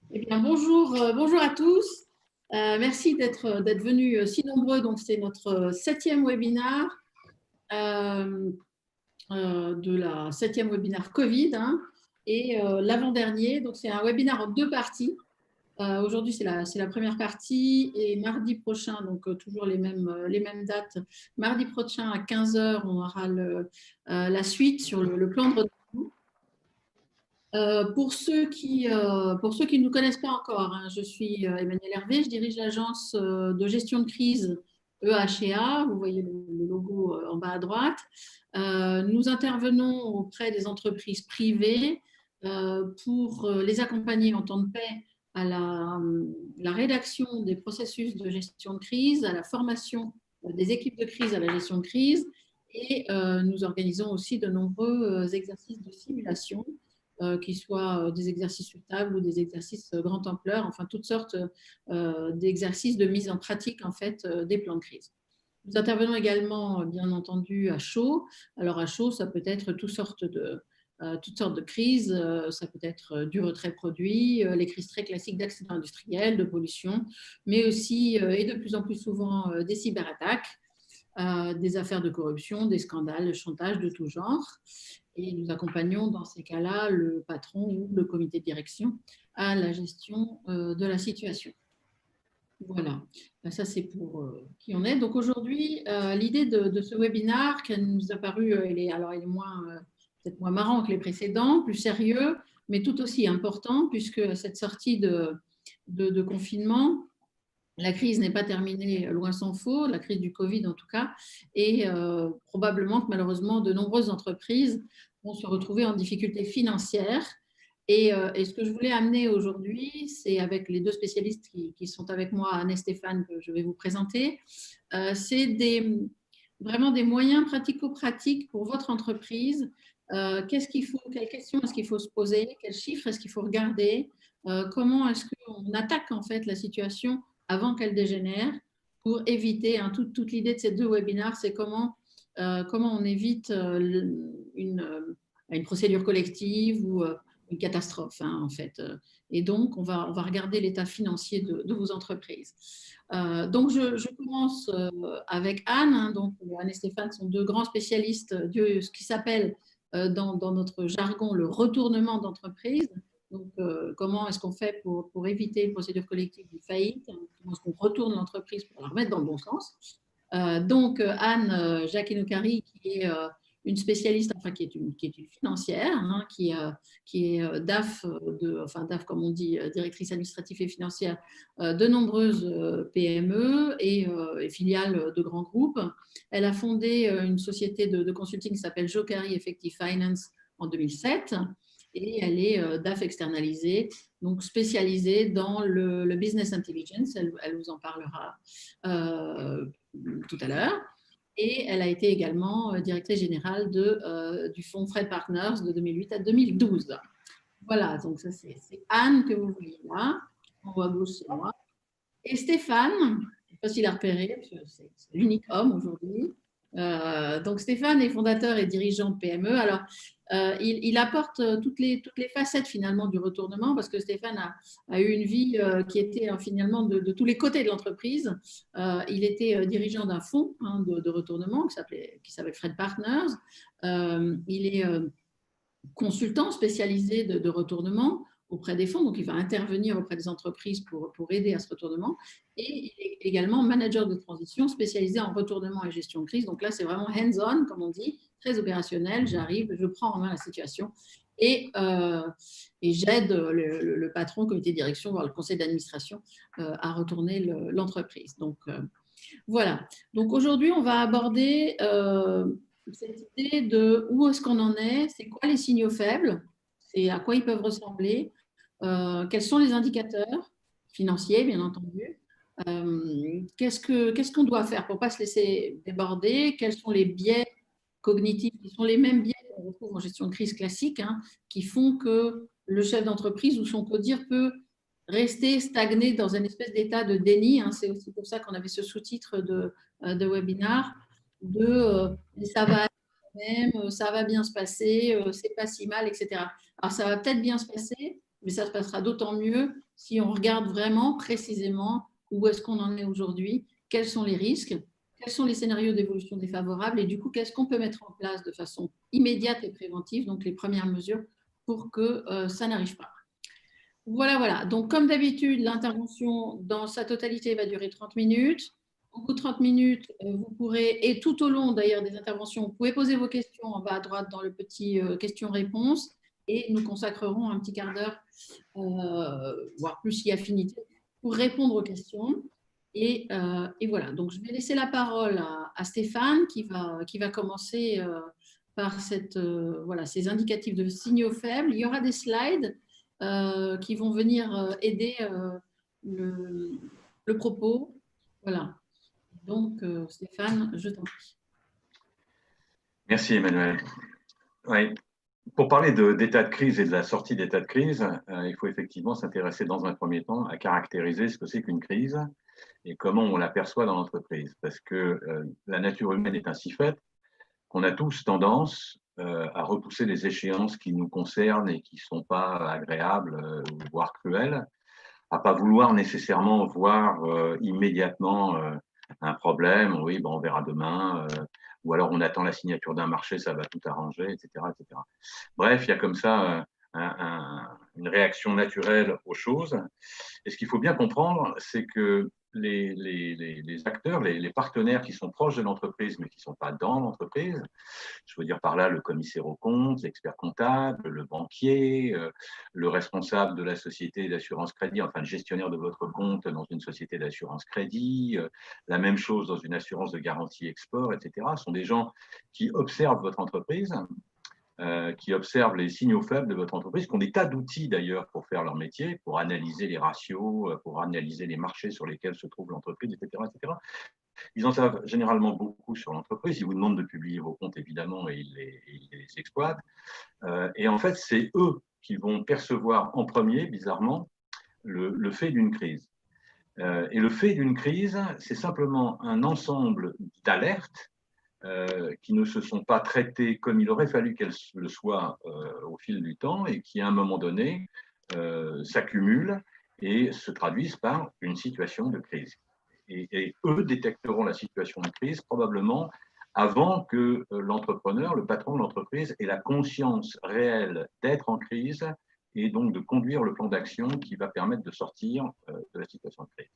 Eh bien, bonjour, bonjour à tous. Merci d'être venus si nombreux. Donc, c'est notre septième webinaire de la septième webinaire Covid, hein, et l'avant-dernier. Donc, c'est un webinaire en deux parties. Aujourd'hui, c'est la première partie et mardi prochain, donc toujours les mêmes dates. Mardi prochain à 15 heures, on aura la suite sur le plan de redressement. Pour ceux qui ne nous connaissent pas encore, hein, je suis Emmanuelle Hervé, je dirige l'agence de gestion de crise EHEA, vous voyez le logo en bas à droite. Nous intervenons auprès des entreprises privées pour les accompagner en temps de paix à la rédaction des processus de gestion de crise, à la formation des équipes de crise à la gestion de crise, et nous organisons aussi de nombreux exercices de simulation qui soient des exercices sur table ou des exercices grande ampleur, enfin toutes sortes d'exercices de mise en pratique en fait des plans de crise. Nous intervenons également, bien entendu, à chaud. Alors à chaud, ça peut être toutes sortes de crises. Ça peut être du retrait produit, les crises très classiques d'accidents industriels, de pollution, mais aussi, et de plus en plus souvent, des cyberattaques, des affaires de corruption, des scandales, le chantage de tout genre. Et nous accompagnons dans ces cas-là le patron ou le comité de direction à la gestion de la situation. Voilà, ça c'est pour qui on est. Donc aujourd'hui, l'idée de ce webinaire qui nous a paru, elle est peut-être moins marrant que les précédents, plus sérieux, mais tout aussi important puisque cette sortie de confinement, la crise n'est pas terminée, loin s'en faut, la crise du Covid en tout cas, et probablement que malheureusement de nombreuses entreprises vont se retrouver en difficulté financière. Et ce que je voulais amener aujourd'hui, c'est avec les deux spécialistes qui sont avec moi, Anne et Stéphane, que je vais vous présenter, c'est vraiment des moyens pratico-pratiques pour votre entreprise. Qu'est-ce qu'il faut, quelles questions est-ce qu'il faut se poser, quels chiffres est-ce qu'il faut regarder, comment est-ce qu'on attaque en fait la situation avant qu'elle dégénère pour éviter, hein, toute l'idée de ces deux webinaires, c'est comment on évite une procédure collective ou une catastrophe, hein, en fait. Et donc, on va regarder l'état financier de vos entreprises. Donc, je commence avec Anne. Hein, donc, Anne et Stéphane sont deux grands spécialistes de ce qui s'appelle dans notre jargon le retournement d'entreprise. Donc, comment est-ce qu'on fait pour éviter une procédure collective de faillite? Comment est-ce qu'on retourne l'entreprise pour la remettre dans le bon sens? Donc, Anne Jacquet-Noukari, qui est une spécialiste, enfin qui est une financière, hein, qui est DAF, DAF comme on dit, directrice administrative et financière de nombreuses PME et filiales de grands groupes. Elle a fondé une société de consulting qui s'appelle Jokari Effective Finance en 2007 et elle est DAF externalisée, donc spécialisée dans le business intelligence. Elle vous en parlera tout à l'heure. Et elle a été également directrice générale du fonds Fred Partners de 2008 à 2012. Voilà, donc ça c'est Anne que vous voyez là, en haut à gauche c'est moi. Et Stéphane, facile à repérer, parce que c'est l'unique homme aujourd'hui. Donc Stéphane est fondateur et dirigeant de PME. Alors, il apporte toutes les facettes finalement du retournement, parce que Stéphane a eu une vie qui était finalement de tous les côtés de l'entreprise. Il était dirigeant d'un fonds, hein, de retournement qui s'appelle Fred Partners. Il est consultant spécialisé de retournement auprès des fonds, donc il va intervenir auprès des entreprises pour aider à ce retournement. Et il est également manager de transition spécialisé en retournement et gestion de crise. Donc là, c'est vraiment hands-on, comme on dit, très opérationnel. J'arrive, je prends en main la situation et j'aide le patron, le comité de direction, voire le conseil d'administration à retourner l'entreprise. Donc voilà. Donc aujourd'hui, on va aborder cette idée de où est-ce qu'on en est, c'est quoi les signaux faibles, c'est à quoi ils peuvent ressembler, quels sont les indicateurs financiers, bien entendu, qu'est-ce qu'on doit faire pour ne pas se laisser déborder, quels sont les biais cognitifs, qui sont les mêmes biais qu'on retrouve en gestion de crise classique, hein, qui font que le chef d'entreprise ou son codir peut rester stagné dans une espèce d'état de déni. Hein. C'est aussi pour ça qu'on avait ce sous-titre de webinar ça va aller quand même, ça va bien se passer, c'est pas si mal, etc. Alors ça va peut-être bien se passer, mais ça se passera d'autant mieux si on regarde vraiment précisément où est-ce qu'on en est aujourd'hui, quels sont les risques, quels sont les scénarios d'évolution défavorables et du coup, qu'est-ce qu'on peut mettre en place de façon immédiate et préventive, donc les premières mesures pour que ça n'arrive pas. Voilà, voilà. Donc, comme d'habitude, l'intervention dans sa totalité va durer 30 minutes. Au bout de 30 minutes, vous pourrez, et tout au long d'ailleurs des interventions, vous pouvez poser vos questions en bas à droite dans le petit questions-réponses et nous consacrerons un petit quart d'heure, voire plus si affinité, pour répondre aux questions. Et voilà, donc je vais laisser la parole à Stéphane qui va commencer par voilà, ces indicatifs de signaux faibles. Il y aura des slides qui vont venir aider le, le propos. Voilà. Donc, Stéphane, je t'en prie. Merci Emmanuel. Oui. Pour parler d'état de crise et de la sortie d'état de crise, il faut effectivement s'intéresser dans un premier temps à caractériser ce que c'est qu'une crise et comment on l'aperçoit dans l'entreprise. Parce que la nature humaine est ainsi faite qu'on a tous tendance à repousser les échéances qui nous concernent et qui ne sont pas agréables, voire cruelles, à pas vouloir nécessairement voir immédiatement un problème. Oui, bon, on verra demain. Ou alors on attend la signature d'un marché, ça va tout arranger, etc., etc. Bref, il y a comme ça une réaction naturelle aux choses. Et ce qu'il faut bien comprendre, c'est que les acteurs, les partenaires qui sont proches de l'entreprise, mais qui ne sont pas dans l'entreprise, je veux dire par là le commissaire aux comptes, l'expert comptable, le banquier, le responsable de la société d'assurance crédit, enfin le gestionnaire de votre compte dans une société d'assurance crédit, la même chose dans une assurance de garantie export, etc. Ce sont des gens qui observent votre entreprise, qui observent les signaux faibles de votre entreprise, qui ont des tas d'outils d'ailleurs pour faire leur métier, pour analyser les ratios, pour analyser les marchés sur lesquels se trouve l'entreprise, etc., etc. Ils en savent généralement beaucoup sur l'entreprise. Ils vous demandent de publier vos comptes, évidemment, et ils les exploitent. Et en fait, c'est eux qui vont percevoir en premier, bizarrement, le fait d'une crise. Et le fait d'une crise, c'est simplement un ensemble d'alertes qui ne se sont pas traitées comme il aurait fallu qu'elles le soient au fil du temps et qui, à un moment donné, s'accumulent et se traduisent par une situation de crise. Et eux détecteront la situation de crise probablement avant que l'entrepreneur, le patron de l'entreprise, ait la conscience réelle d'être en crise et donc de conduire le plan d'action qui va permettre de sortir de la situation de crise.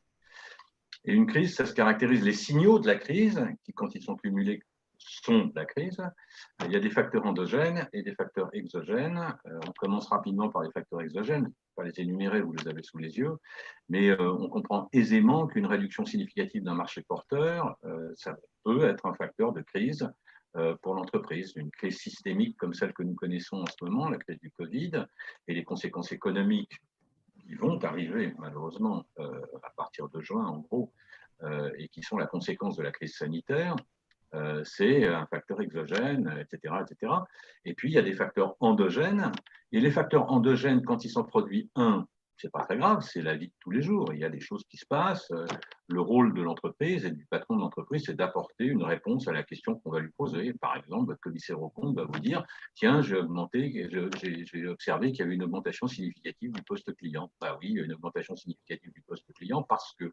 Et une crise, ça se caractérise, les signaux de la crise, qui quand ils sont cumulés sont de la crise. Il y a des facteurs endogènes et des facteurs exogènes. On commence rapidement par les facteurs exogènes. Je ne vais pas les énumérer, vous les avez sous les yeux. Mais on comprend aisément qu'une réduction significative d'un marché porteur, ça peut être un facteur de crise pour l'entreprise. Une crise systémique comme celle que nous connaissons en ce moment, la crise du Covid, et les conséquences économiques qui vont arriver malheureusement à partir de juin, en gros, et qui sont la conséquence de la crise sanitaire, c'est un facteur exogène, etc., etc. Et puis, il y a des facteurs endogènes. Et les facteurs endogènes, quand ils sont produits, c'est pas très grave, c'est la vie de tous les jours. Il y a des choses qui se passent. Le rôle de l'entreprise et du patron de l'entreprise, c'est d'apporter une réponse à la question qu'on va lui poser. Par exemple, votre commissaire aux comptes va vous dire, tiens, j'ai observé qu'il y avait une augmentation significative du poste client. Bah oui, il y a une augmentation significative du poste client parce que.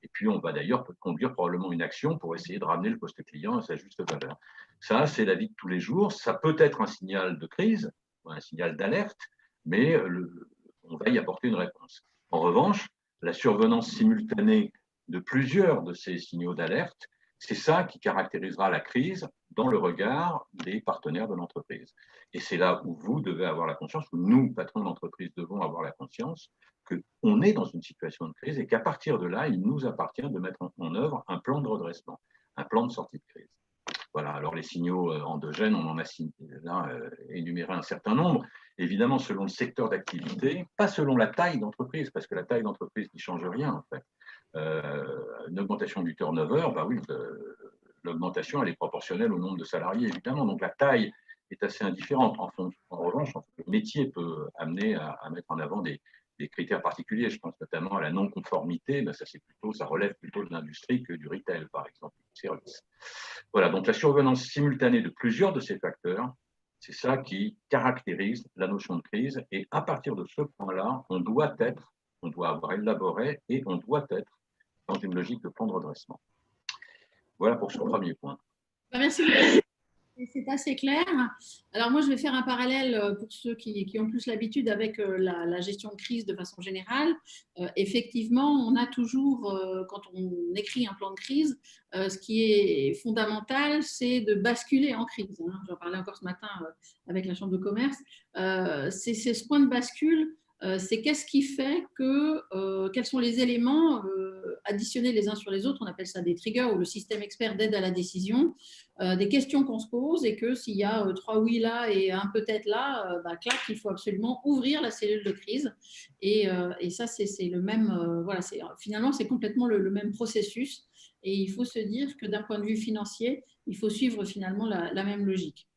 Et puis, on va d'ailleurs conduire probablement une action pour essayer de ramener le poste client à sa juste valeur. Ça, c'est la vie de tous les jours. Ça peut être un signal de crise, un signal d'alerte, mais on va y apporter une réponse. En revanche, la survenance simultanée de plusieurs de ces signaux d'alerte, c'est ça qui caractérisera la crise dans le regard des partenaires de l'entreprise. Et c'est là où vous devez avoir la conscience, où nous, patrons d'entreprise, devons avoir la conscience qu'on est dans une situation de crise et qu'à partir de là, il nous appartient de mettre en œuvre un plan de redressement, un plan de sortie de crise. Voilà, alors les signaux endogènes, on en a là, énuméré un certain nombre. Évidemment, selon le secteur d'activité, pas selon la taille d'entreprise, parce que la taille d'entreprise ne change rien en fait. Une augmentation du turnover, bah oui, l'augmentation elle est proportionnelle au nombre de salariés évidemment. Donc la taille est assez indifférente. En revanche, le métier peut amener à mettre en avant des critères particuliers. Je pense notamment à la non-conformité. Ben ça relève plutôt de l'industrie que du retail, par exemple, du service. Voilà, donc la survenance simultanée de plusieurs de ces facteurs, c'est ça qui caractérise la notion de crise. Et à partir de ce point-là, on doit être on doit avoir élaboré et on doit être dans une logique de plan de redressement. Voilà pour ce premier point. Merci beaucoup. C'est assez clair. Alors moi, je vais faire un parallèle pour ceux qui ont plus l'habitude avec la gestion de crise de façon générale. Effectivement, on a toujours, quand on écrit un plan de crise, ce qui est fondamental, c'est de basculer en crise. J'en parlais encore ce matin avec la Chambre de commerce. C'est ce point de bascule. C'est qu'est-ce qui fait que, quels sont les éléments additionnés les uns sur les autres, on appelle ça des triggers ou le système expert d'aide à la décision, des questions qu'on se pose et que s'il y a 3 oui là et un peut-être là, clac, il faut absolument ouvrir la cellule de crise. Et ça, c'est le même, voilà, finalement, c'est complètement le même processus. Et il faut se dire que d'un point de vue financier, il faut suivre finalement la même logique.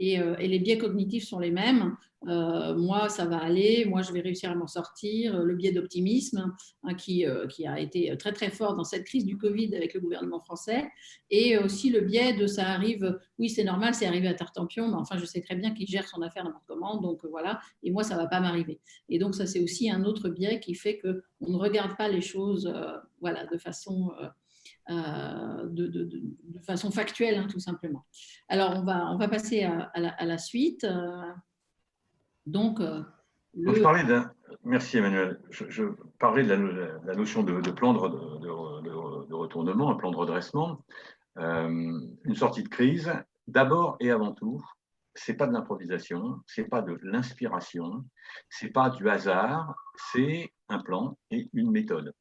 Et les biais cognitifs sont les mêmes. Moi, ça va aller, moi, je vais réussir à m'en sortir. Le biais d'optimisme, qui a été très, très fort dans cette crise du Covid avec le gouvernement français. Et aussi le biais de ça arrive, oui, c'est normal, c'est arrivé à Tartampion, mais enfin, je sais très bien qu'il gère son affaire n'importe comment, donc voilà, et moi, ça ne va pas m'arriver. Et donc, ça, c'est aussi un autre biais qui fait qu'on ne regarde pas les choses voilà, de façon de façon factuelle, tout simplement. Alors, on va passer à la suite. Donc, Je parlais merci Emmanuel, je parlais de la notion de plan de retournement, un plan de redressement. Une sortie de crise, d'abord et avant tout, c'est pas de l'improvisation, c'est pas de l'inspiration, c'est pas du hasard, c'est un plan et une méthode.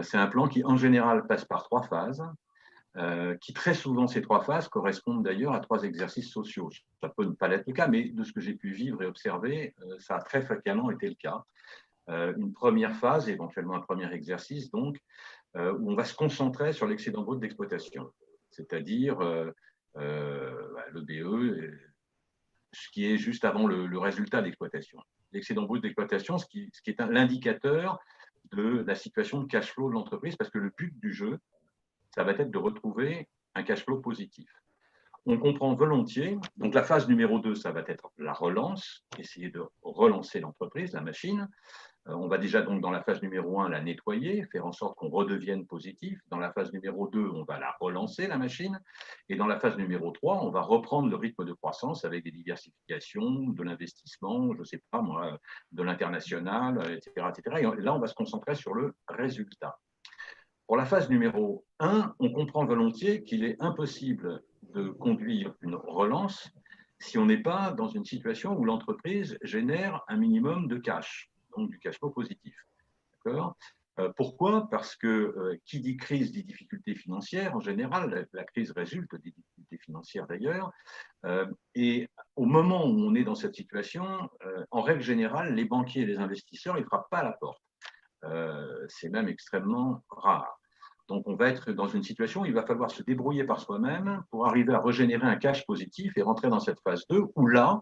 C'est un plan qui, en général, passe par 3 phases, qui très souvent, ces 3 phases correspondent d'ailleurs à 3 exercices sociaux. Ça peut ne pas l'être le cas, mais de ce que j'ai pu vivre et observer, ça a très fréquemment été le cas. Une première phase, éventuellement un premier exercice, donc, où on va se concentrer sur l'excédent brut d'exploitation, c'est-à-dire le BE, ce qui est juste avant le résultat d'exploitation. L'excédent brut d'exploitation, ce qui est l'indicateur de la situation de cash flow de l'entreprise, parce que le but du jeu, ça va être de retrouver un cash flow positif. On comprend volontiers, donc la phase numéro 2, ça va être la relance, essayer de relancer l'entreprise, la machine. On va déjà donc dans la phase numéro 1 la nettoyer, faire en sorte qu'on redevienne positif. Dans la phase numéro 2, on va la relancer, la machine. Et dans la phase numéro 3, on va reprendre le rythme de croissance avec des diversifications, de l'investissement, je ne sais pas moi, de l'international, etc., etc. Et là, on va se concentrer sur le résultat. Pour la phase numéro 1, on comprend volontiers qu'il est impossible de conduire une relance si on n'est pas dans une situation où l'entreprise génère un minimum de cash, donc du cash flow positif. D'accord ? Pourquoi ? Parce que qui dit crise dit difficulté financière. En général, la crise résulte des difficultés financières d'ailleurs. Et au moment où on est dans cette situation, en règle générale, les banquiers et les investisseurs, ils ne frappent pas à la porte. C'est même extrêmement rare. Donc, on va être dans une situation où il va falloir se débrouiller par soi-même pour arriver à régénérer un cash positif et rentrer dans cette phase 2 où là,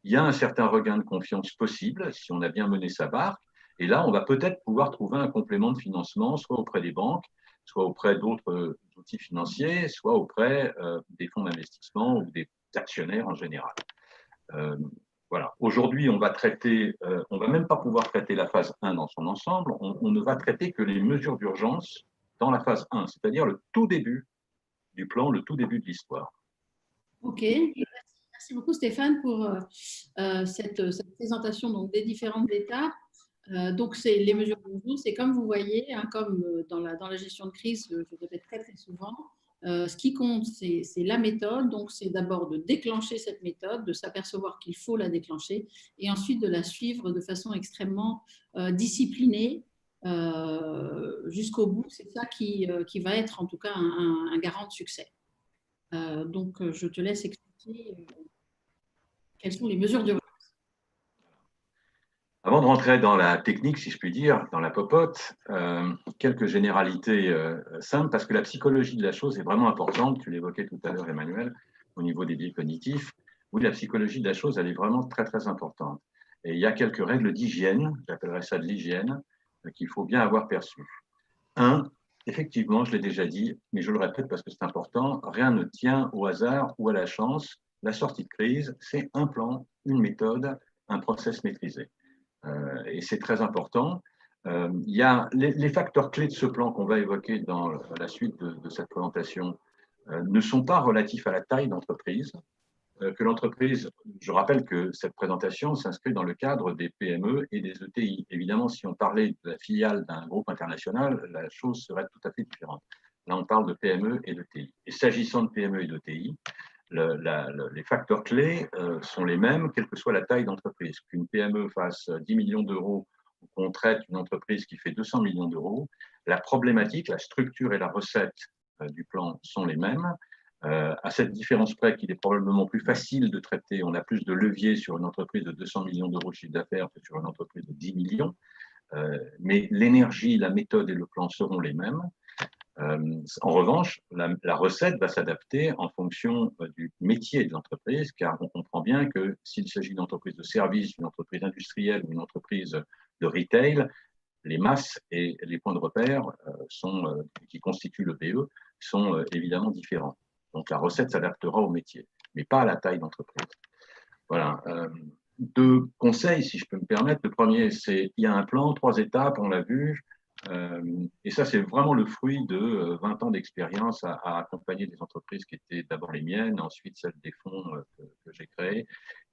il y a un certain regain de confiance possible si on a bien mené sa barque. Et là, on va peut-être pouvoir trouver un complément de financement, soit auprès des banques, soit auprès d'autres outils financiers, soit auprès des fonds d'investissement ou des actionnaires en général. Voilà. Aujourd'hui, on va même pas pouvoir traiter la phase 1 dans son ensemble. On ne va traiter que les mesures d'urgence dans la phase 1, c'est-à-dire le tout début du plan, le tout début de l'histoire. OK. Merci beaucoup Stéphane pour cette présentation donc, des différentes étapes. Donc, c'est les mesures d'urgence, c'est comme vous voyez, comme dans la gestion de crise, je le répète très très souvent, ce qui compte, c'est la méthode. Donc, c'est d'abord de déclencher cette méthode, de s'apercevoir qu'il faut la déclencher et ensuite de la suivre de façon extrêmement disciplinée jusqu'au bout. C'est ça qui va être en tout cas un garant de succès. Donc, je te laisse expliquer quelles sont les mesures d'urgence. Avant de rentrer dans la technique, si je puis dire, dans la popote, quelques généralités simples, parce que la psychologie de la chose est vraiment importante. Tu l'évoquais tout à l'heure, Emmanuel, au niveau des biais cognitifs. Oui, la psychologie de la chose, elle est vraiment très, très importante. Et il y a quelques règles d'hygiène, j'appellerais ça de l'hygiène, qu'il faut bien avoir perçues. Un, effectivement, je l'ai déjà dit, mais je le répète parce que c'est important, rien ne tient au hasard ou à la chance. La sortie de crise, c'est un plan, une méthode, un process maîtrisé. Et c'est très important. Il y a les facteurs clés de ce plan qu'on va évoquer dans la suite de cette présentation ne sont pas relatifs à la taille d'entreprise, que l'entreprise, je rappelle que cette présentation s'inscrit dans le cadre des PME et des ETI. Évidemment, si on parlait de la filiale d'un groupe international, la chose serait tout à fait différente. Là, on parle de PME et d'ETI. Et s'agissant de PME et d'ETI, les facteurs clés sont les mêmes, quelle que soit la taille d'entreprise. Qu'une PME fasse 10 millions d'euros ou qu'on traite une entreprise qui fait 200 millions d'euros, la problématique, la structure et la recette du plan sont les mêmes. À cette différence près qu'il est probablement plus facile de traiter, on a plus de levier sur une entreprise de 200 millions d'euros de chiffre d'affaires que sur une entreprise de 10 millions. Mais l'énergie, la méthode et le plan seront les mêmes. En revanche, la recette va s'adapter en fonction du métier de l'entreprise, car on comprend bien que s'il s'agit d'une entreprise de service, d'une entreprise industrielle ou d'une entreprise de retail, les masses et les points de repère qui constituent le BE sont évidemment différents. Donc la recette s'adaptera au métier, mais pas à la taille d'entreprise. Voilà. Deux conseils, si je peux me permettre. Le premier, c'est il y a un plan, 3 étapes, on l'a vu. Et ça, c'est vraiment le fruit de 20 ans d'expérience à accompagner des entreprises qui étaient d'abord les miennes, ensuite celles des fonds que j'ai créés,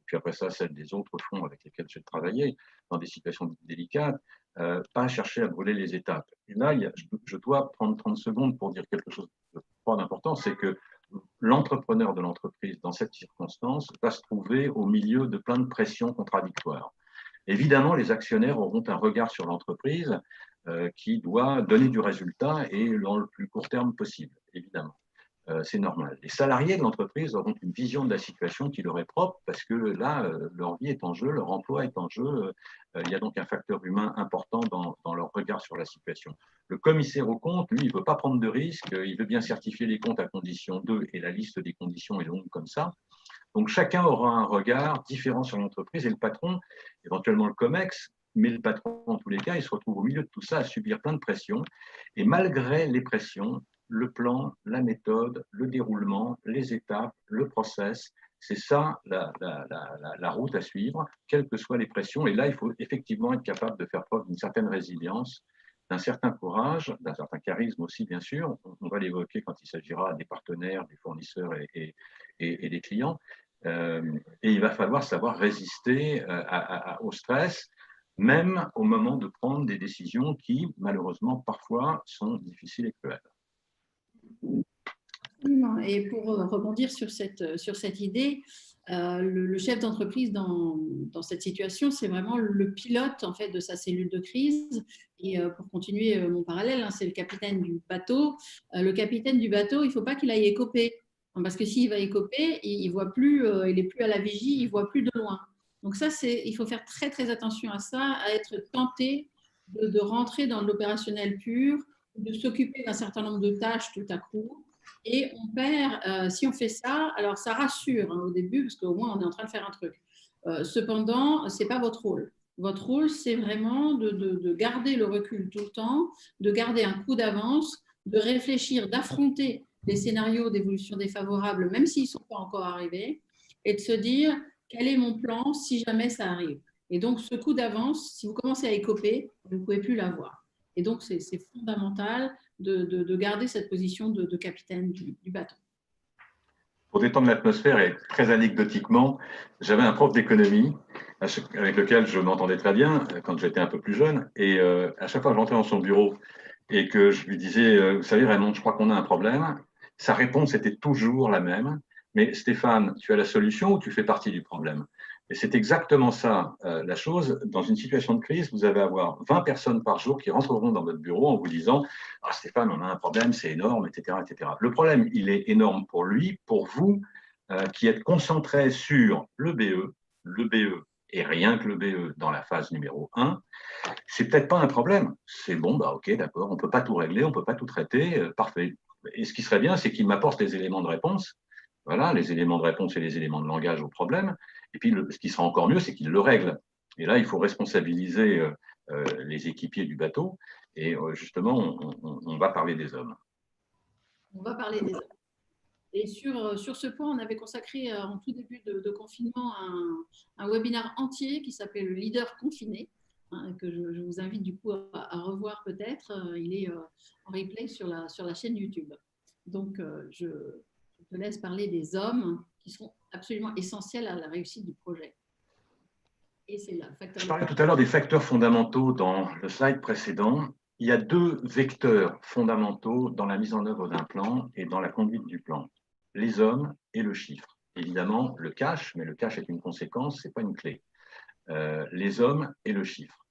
puis après ça, celles des autres fonds avec lesquels j'ai travaillé dans des situations délicates. Pas chercher à brûler les étapes. Et là, je dois prendre 30 secondes pour dire quelque chose de fort important, c'est que l'entrepreneur de l'entreprise, dans cette circonstance, va se trouver au milieu de plein de pressions contradictoires. Évidemment, les actionnaires auront un regard sur l'entreprise qui doit donner du résultat et dans le plus court terme possible, évidemment. C'est normal. Les salariés de l'entreprise auront une vision de la situation qui leur est propre parce que là, leur vie est en jeu, leur emploi est en jeu. Il y a donc un facteur humain important dans leur regard sur la situation. Le commissaire aux comptes, lui, il ne veut pas prendre de risques, il veut bien certifier les comptes à condition 2 et la liste des conditions est longue comme ça. Donc chacun aura un regard différent sur l'entreprise et le patron, éventuellement le COMEX, mais le patron, en tous les cas, il se retrouve au milieu de tout ça à subir plein de pressions. Et malgré les pressions, le plan, la méthode, le déroulement, les étapes, le process, c'est ça la route à suivre, quelles que soient les pressions. Et là, il faut effectivement être capable de faire preuve d'une certaine résilience, d'un certain courage, d'un certain charisme aussi, bien sûr. On va l'évoquer quand il s'agira des partenaires, des fournisseurs et des clients. Et il va falloir savoir résister au stress, même au moment de prendre des décisions qui, malheureusement, parfois sont difficiles et cruelles. Et pour rebondir sur cette idée, le chef d'entreprise dans cette situation, c'est vraiment le pilote en fait de sa cellule de crise. Et pour continuer mon parallèle, hein, c'est le capitaine du bateau. Le capitaine du bateau, il ne faut pas qu'il aille écoper, parce que s'il va écoper, il voit plus, il est plus à la vigie, il voit plus de loin. Donc ça, il faut faire très très attention à ça, à être tenté de rentrer dans l'opérationnel pur, de s'occuper d'un certain nombre de tâches tout à coup. Et on perd, si on fait ça, alors ça rassure hein, au début, parce qu'au moins on est en train de faire un truc. Cependant, ce n'est pas votre rôle. Votre rôle, c'est vraiment de garder le recul tout le temps, de garder un coup d'avance, de réfléchir, d'affronter les scénarios d'évolution défavorable, même s'ils ne sont pas encore arrivés, et de se dire quel est mon plan si jamais ça arrive. Et donc, ce coup d'avance, si vous commencez à écoper, vous ne pouvez plus l'avoir. Et donc, c'est fondamental de garder cette position de capitaine du bateau. Pour détendre l'atmosphère et très anecdotiquement, j'avais un prof d'économie avec lequel je m'entendais très bien quand j'étais un peu plus jeune. Et à chaque fois que j'entrais dans son bureau et que je lui disais, vous savez Raymond, je crois qu'on a un problème, sa réponse était toujours la même. Mais Stéphane, tu as la solution ou tu fais partie du problème? Et c'est exactement ça la chose. Dans une situation de crise, vous allez avoir 20 personnes par jour qui rentreront dans votre bureau en vous disant « Ah Stéphane, on a un problème, c'est énorme, etc., etc. » Le problème, il est énorme pour lui, pour vous, qui êtes concentré sur le BE et rien que le BE dans la phase numéro 1, c'est peut-être pas un problème. C'est bon, bah ok, d'accord, on peut pas tout régler, on peut pas tout traiter, parfait. Et ce qui serait bien, c'est qu'il m'apporte les éléments de réponse. Voilà, les éléments de réponse et les éléments de langage au problème. Et puis, ce qui sera encore mieux, c'est qu'il le règle. Et là, il faut responsabiliser les équipiers du bateau. Et justement, on va parler des hommes. On va parler des hommes. Et sur ce point, on avait consacré en tout début de confinement un webinaire entier qui s'appelait le leader confiné, hein, que je vous invite du coup à revoir peut-être. Il est en replay sur la chaîne YouTube. Donc, je te laisse parler des hommes qui sont absolument essentiels à la réussite du projet. Et c'est le facteur. Je parlais tout à l'heure des facteurs fondamentaux dans le slide précédent. Il y a deux vecteurs fondamentaux dans la mise en œuvre d'un plan et dans la conduite du plan, les hommes et le chiffre. Évidemment, le cash, mais le cash est une conséquence, ce n'est pas une clé. Les hommes et le chiffre.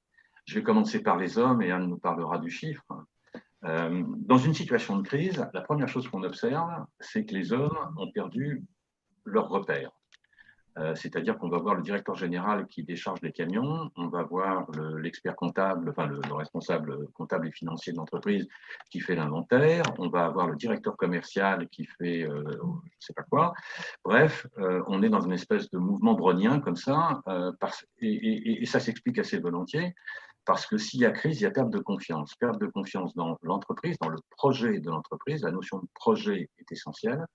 Je vais commencer par les hommes et Anne nous parlera du chiffre. Dans une situation de crise, la première chose qu'on observe, c'est que les hommes ont perdu leur repère. C'est-à-dire qu'on va voir le directeur général qui décharge les camions, on va voir l'expert comptable, enfin le responsable comptable et financier de l'entreprise qui fait l'inventaire, on va avoir le directeur commercial qui fait je ne sais pas quoi. Bref, on est dans une espèce de mouvement brownien comme ça, et ça s'explique assez volontiers, parce que s'il y a crise, il y a perte de confiance. Perte de confiance dans l'entreprise, dans le projet de l'entreprise. La notion de projet est essentielle.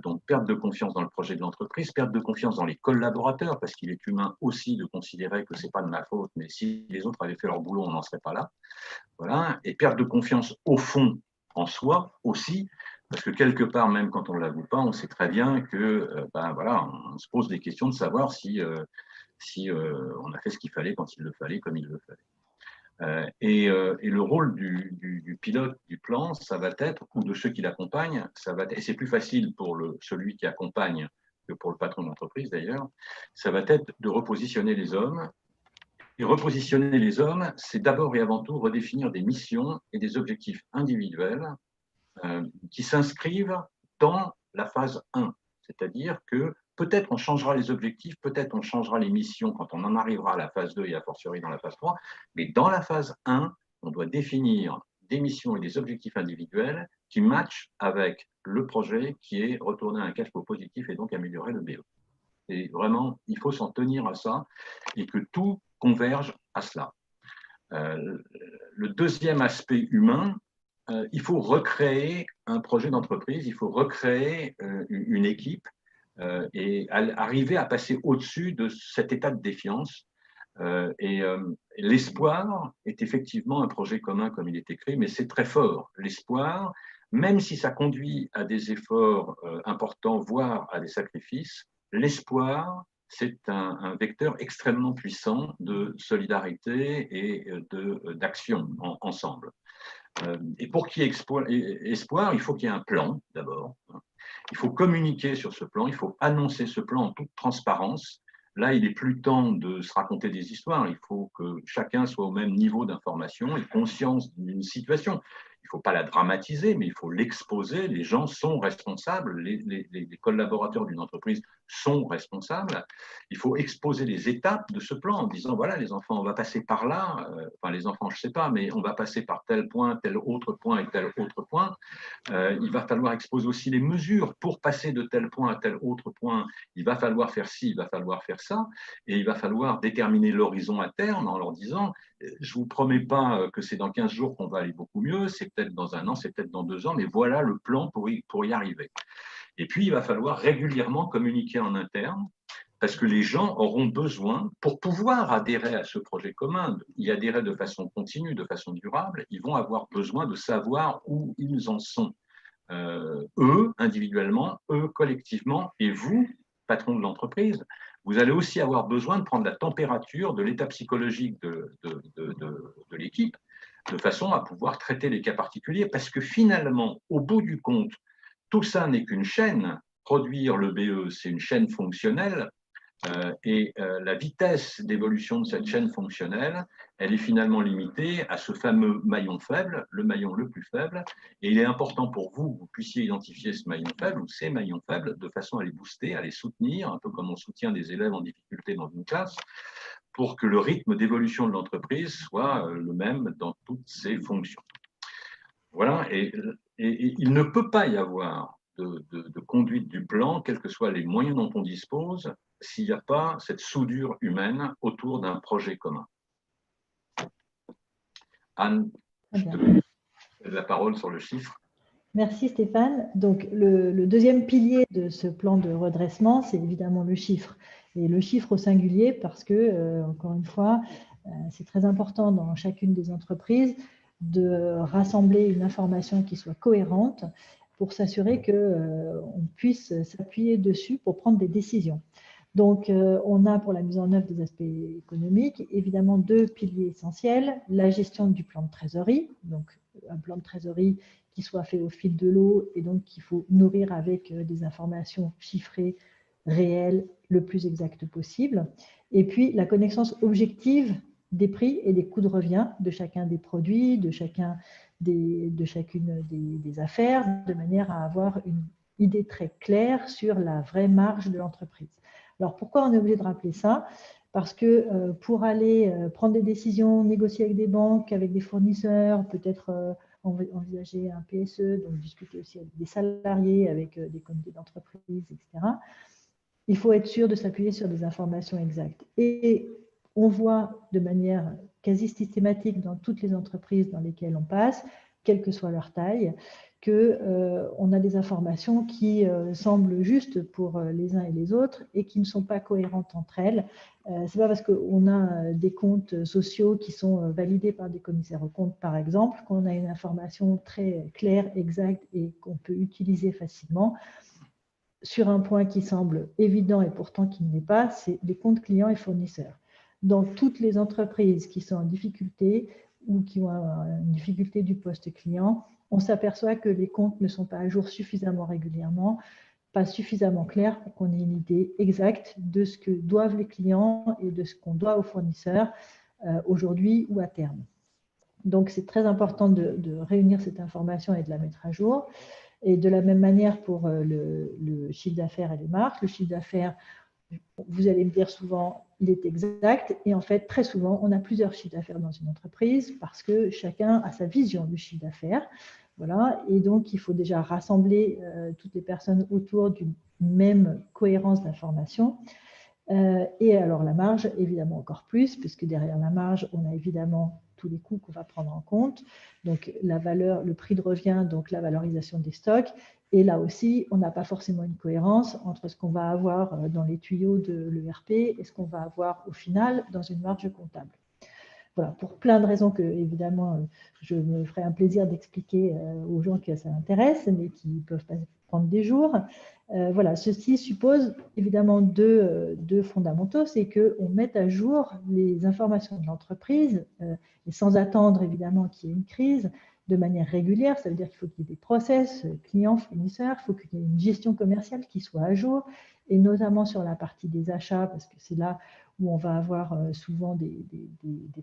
Donc, perte de confiance dans le projet de l'entreprise, perte de confiance dans les collaborateurs, parce qu'il est humain aussi de considérer que ce n'est pas de ma faute, mais si les autres avaient fait leur boulot, on n'en serait pas là. Voilà. Et perte de confiance au fond en soi aussi, parce que quelque part, même quand on ne l'avoue pas, on sait très bien que, voilà, on se pose des questions de savoir si on a fait ce qu'il fallait quand il le fallait, comme il le fallait. Et le rôle du pilote du plan, ça va être, ou de ceux qui l'accompagnent, et c'est plus facile pour celui qui accompagne que pour le patron d'entreprise d'ailleurs, ça va être de repositionner les hommes. Et repositionner les hommes, c'est d'abord et avant tout redéfinir des missions et des objectifs individuels qui s'inscrivent dans la phase 1. C'est-à-dire que peut-être on changera les objectifs, peut-être on changera les missions quand on en arrivera à la phase 2 et a fortiori dans la phase 3, mais dans la phase 1, on doit définir des missions et des objectifs individuels qui matchent avec le projet qui est retourner à un cash flow positif et donc améliorer le BE. Et vraiment, il faut s'en tenir à ça et que tout converge à cela. Le deuxième aspect humain, il faut recréer un projet d'entreprise, il faut recréer une équipe et arriver à passer au-dessus de cet état de défiance. L'espoir est effectivement un projet commun comme il est écrit, mais c'est très fort. L'espoir, même si ça conduit à des efforts importants, voire à des sacrifices, l'espoir, c'est un vecteur extrêmement puissant de solidarité et d'action ensemble. Et pour qu'il y ait espoir, il faut qu'il y ait un plan d'abord. Il faut communiquer sur ce plan, il faut annoncer ce plan en toute transparence. Là, il n'est plus temps de se raconter des histoires, il faut que chacun soit au même niveau d'information et conscience d'une situation. Il ne faut pas la dramatiser, mais il faut l'exposer. Les gens sont responsables, les collaborateurs d'une entreprise sont responsables. Il faut exposer les étapes de ce plan en disant, voilà, les enfants, on va passer par là, enfin les enfants, je ne sais pas, mais on va passer par tel point, tel autre point et tel autre point. Il va falloir exposer aussi les mesures pour passer de tel point à tel autre point. Il va falloir faire ci, il va falloir faire ça, et il va falloir déterminer l'horizon à terme en leur disant, je ne vous promets pas que c'est dans 15 jours qu'on va aller beaucoup mieux, c'est peut-être dans 1 an, c'est peut-être dans 2 ans, mais voilà le plan pour y arriver. Et puis, il va falloir régulièrement communiquer en interne, parce que les gens auront besoin, pour pouvoir adhérer à ce projet commun, y adhérer de façon continue, de façon durable, ils vont avoir besoin de savoir où ils en sont. Eux, individuellement, eux, collectivement, et vous, patron de l'entreprise, vous allez aussi avoir besoin de prendre la température de l'état psychologique de l'équipe, de façon à pouvoir traiter les cas particuliers, parce que finalement, au bout du compte, tout ça n'est qu'une chaîne. Produire le BE, c'est une chaîne fonctionnelle. La vitesse d'évolution de cette chaîne fonctionnelle, elle est finalement limitée à ce fameux maillon faible, le maillon le plus faible. Et il est important pour vous que vous puissiez identifier ce maillon faible ou ces maillons faibles de façon à les booster, à les soutenir, un peu comme on soutient des élèves en difficulté dans une classe, pour que le rythme d'évolution de l'entreprise soit le même dans toutes ses fonctions. Voilà, et il ne peut pas y avoir de conduite du plan, quels que soient les moyens dont on dispose, s'il n'y a pas cette soudure humaine autour d'un projet commun. Anne, je te donne la parole sur le chiffre. Merci Stéphane. Donc, le deuxième pilier de ce plan de redressement, c'est évidemment le chiffre. Et le chiffre au singulier parce que, encore une fois, C'est très important dans chacune des entreprises de rassembler une information qui soit cohérente pour s'assurer qu'on puisse s'appuyer dessus pour prendre des décisions. Donc, on a pour la mise en œuvre des aspects économiques, évidemment, 2 piliers essentiels. La gestion du plan de trésorerie, donc un plan de trésorerie qui soit fait au fil de l'eau et donc qu'il faut nourrir avec des informations chiffrées, réelles, le plus exactes possible. Et puis, la connaissance objective des prix et des coûts de revient de chacun des produits, de chacune des affaires, de manière à avoir une idée très claire sur la vraie marge de l'entreprise. Alors, pourquoi on est obligé de rappeler ça? Parce que pour aller prendre des décisions, négocier avec des banques, avec des fournisseurs, peut-être envisager un PSE, donc discuter aussi avec des salariés, avec des comités d'entreprise, etc., il faut être sûr de s'appuyer sur des informations exactes. Et on voit de manière quasi systématique dans toutes les entreprises dans lesquelles on passe, quelle que soit leur taille, qu'on a des informations qui semblent justes pour les uns et les autres et qui ne sont pas cohérentes entre elles. Ce n'est pas parce qu'on a des comptes sociaux qui sont validés par des commissaires aux comptes, par exemple, qu'on a une information très claire, exacte et qu'on peut utiliser facilement. Sur un point qui semble évident et pourtant qui ne l'est pas, c'est les comptes clients et fournisseurs. Dans toutes les entreprises qui sont en difficulté ou qui ont une difficulté du poste client, on s'aperçoit que les comptes ne sont pas à jour suffisamment régulièrement, pas suffisamment clairs pour qu'on ait une idée exacte de ce que doivent les clients et de ce qu'on doit aux fournisseurs aujourd'hui ou à terme. Donc, c'est très important de réunir cette information et de la mettre à jour. Et de la même manière pour le chiffre d'affaires et les marges. Le chiffre d'affaires, vous allez me dire souvent, il est exact. Et en fait, très souvent, on a plusieurs chiffres d'affaires dans une entreprise parce que chacun a sa vision du chiffre d'affaires. Voilà. Et donc, il faut déjà rassembler toutes les personnes autour d'une même cohérence d'information. Et alors, la marge, évidemment, encore plus, puisque derrière la marge, on a évidemment tous les coûts qu'on va prendre en compte, donc la valeur, le prix de revient, donc la valorisation des stocks. Et là aussi, on n'a pas forcément une cohérence entre ce qu'on va avoir dans les tuyaux de l'ERP et ce qu'on va avoir au final dans une marge comptable. Voilà, pour plein de raisons que, évidemment, je me ferai un plaisir d'expliquer aux gens que ça intéresse, mais qui peuvent pas prendre des jours. Voilà, ceci suppose évidemment deux fondamentaux, c'est qu'on mette à jour les informations de l'entreprise, et sans attendre évidemment qu'il y ait une crise, de manière régulière. Ça veut dire qu'il faut qu'il y ait des process, clients, fournisseurs, il faut qu'il y ait une gestion commerciale qui soit à jour, et notamment sur la partie des achats, parce que c'est là où on va avoir souvent des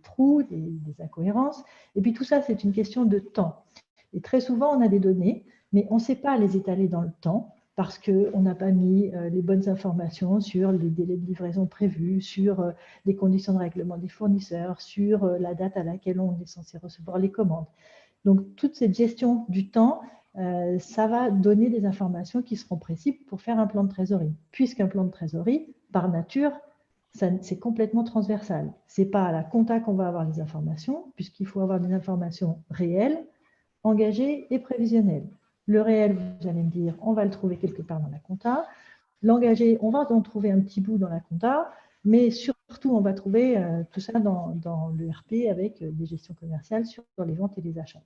trous, des incohérences. Et puis tout ça, c'est une question de temps. Et très souvent, on a des données, mais on ne sait pas les étaler dans le temps, parce qu'on n'a pas mis les bonnes informations sur les délais de livraison prévus, sur les conditions de règlement des fournisseurs, sur la date à laquelle on est censé recevoir les commandes. Donc, toute cette gestion du temps, ça va donner des informations qui seront précises pour faire un plan de trésorerie. Puisqu'un plan de trésorerie, par nature, c'est complètement transversal. Ce n'est pas à la compta qu'on va avoir les informations, puisqu'il faut avoir des informations réelles, engagées et prévisionnelles. Le réel, vous allez me dire, on va le trouver quelque part dans la compta. L'engagé, on va en trouver un petit bout dans la compta, mais surtout, on va trouver tout ça dans l'ERP avec des gestions commerciales sur les ventes et les achats.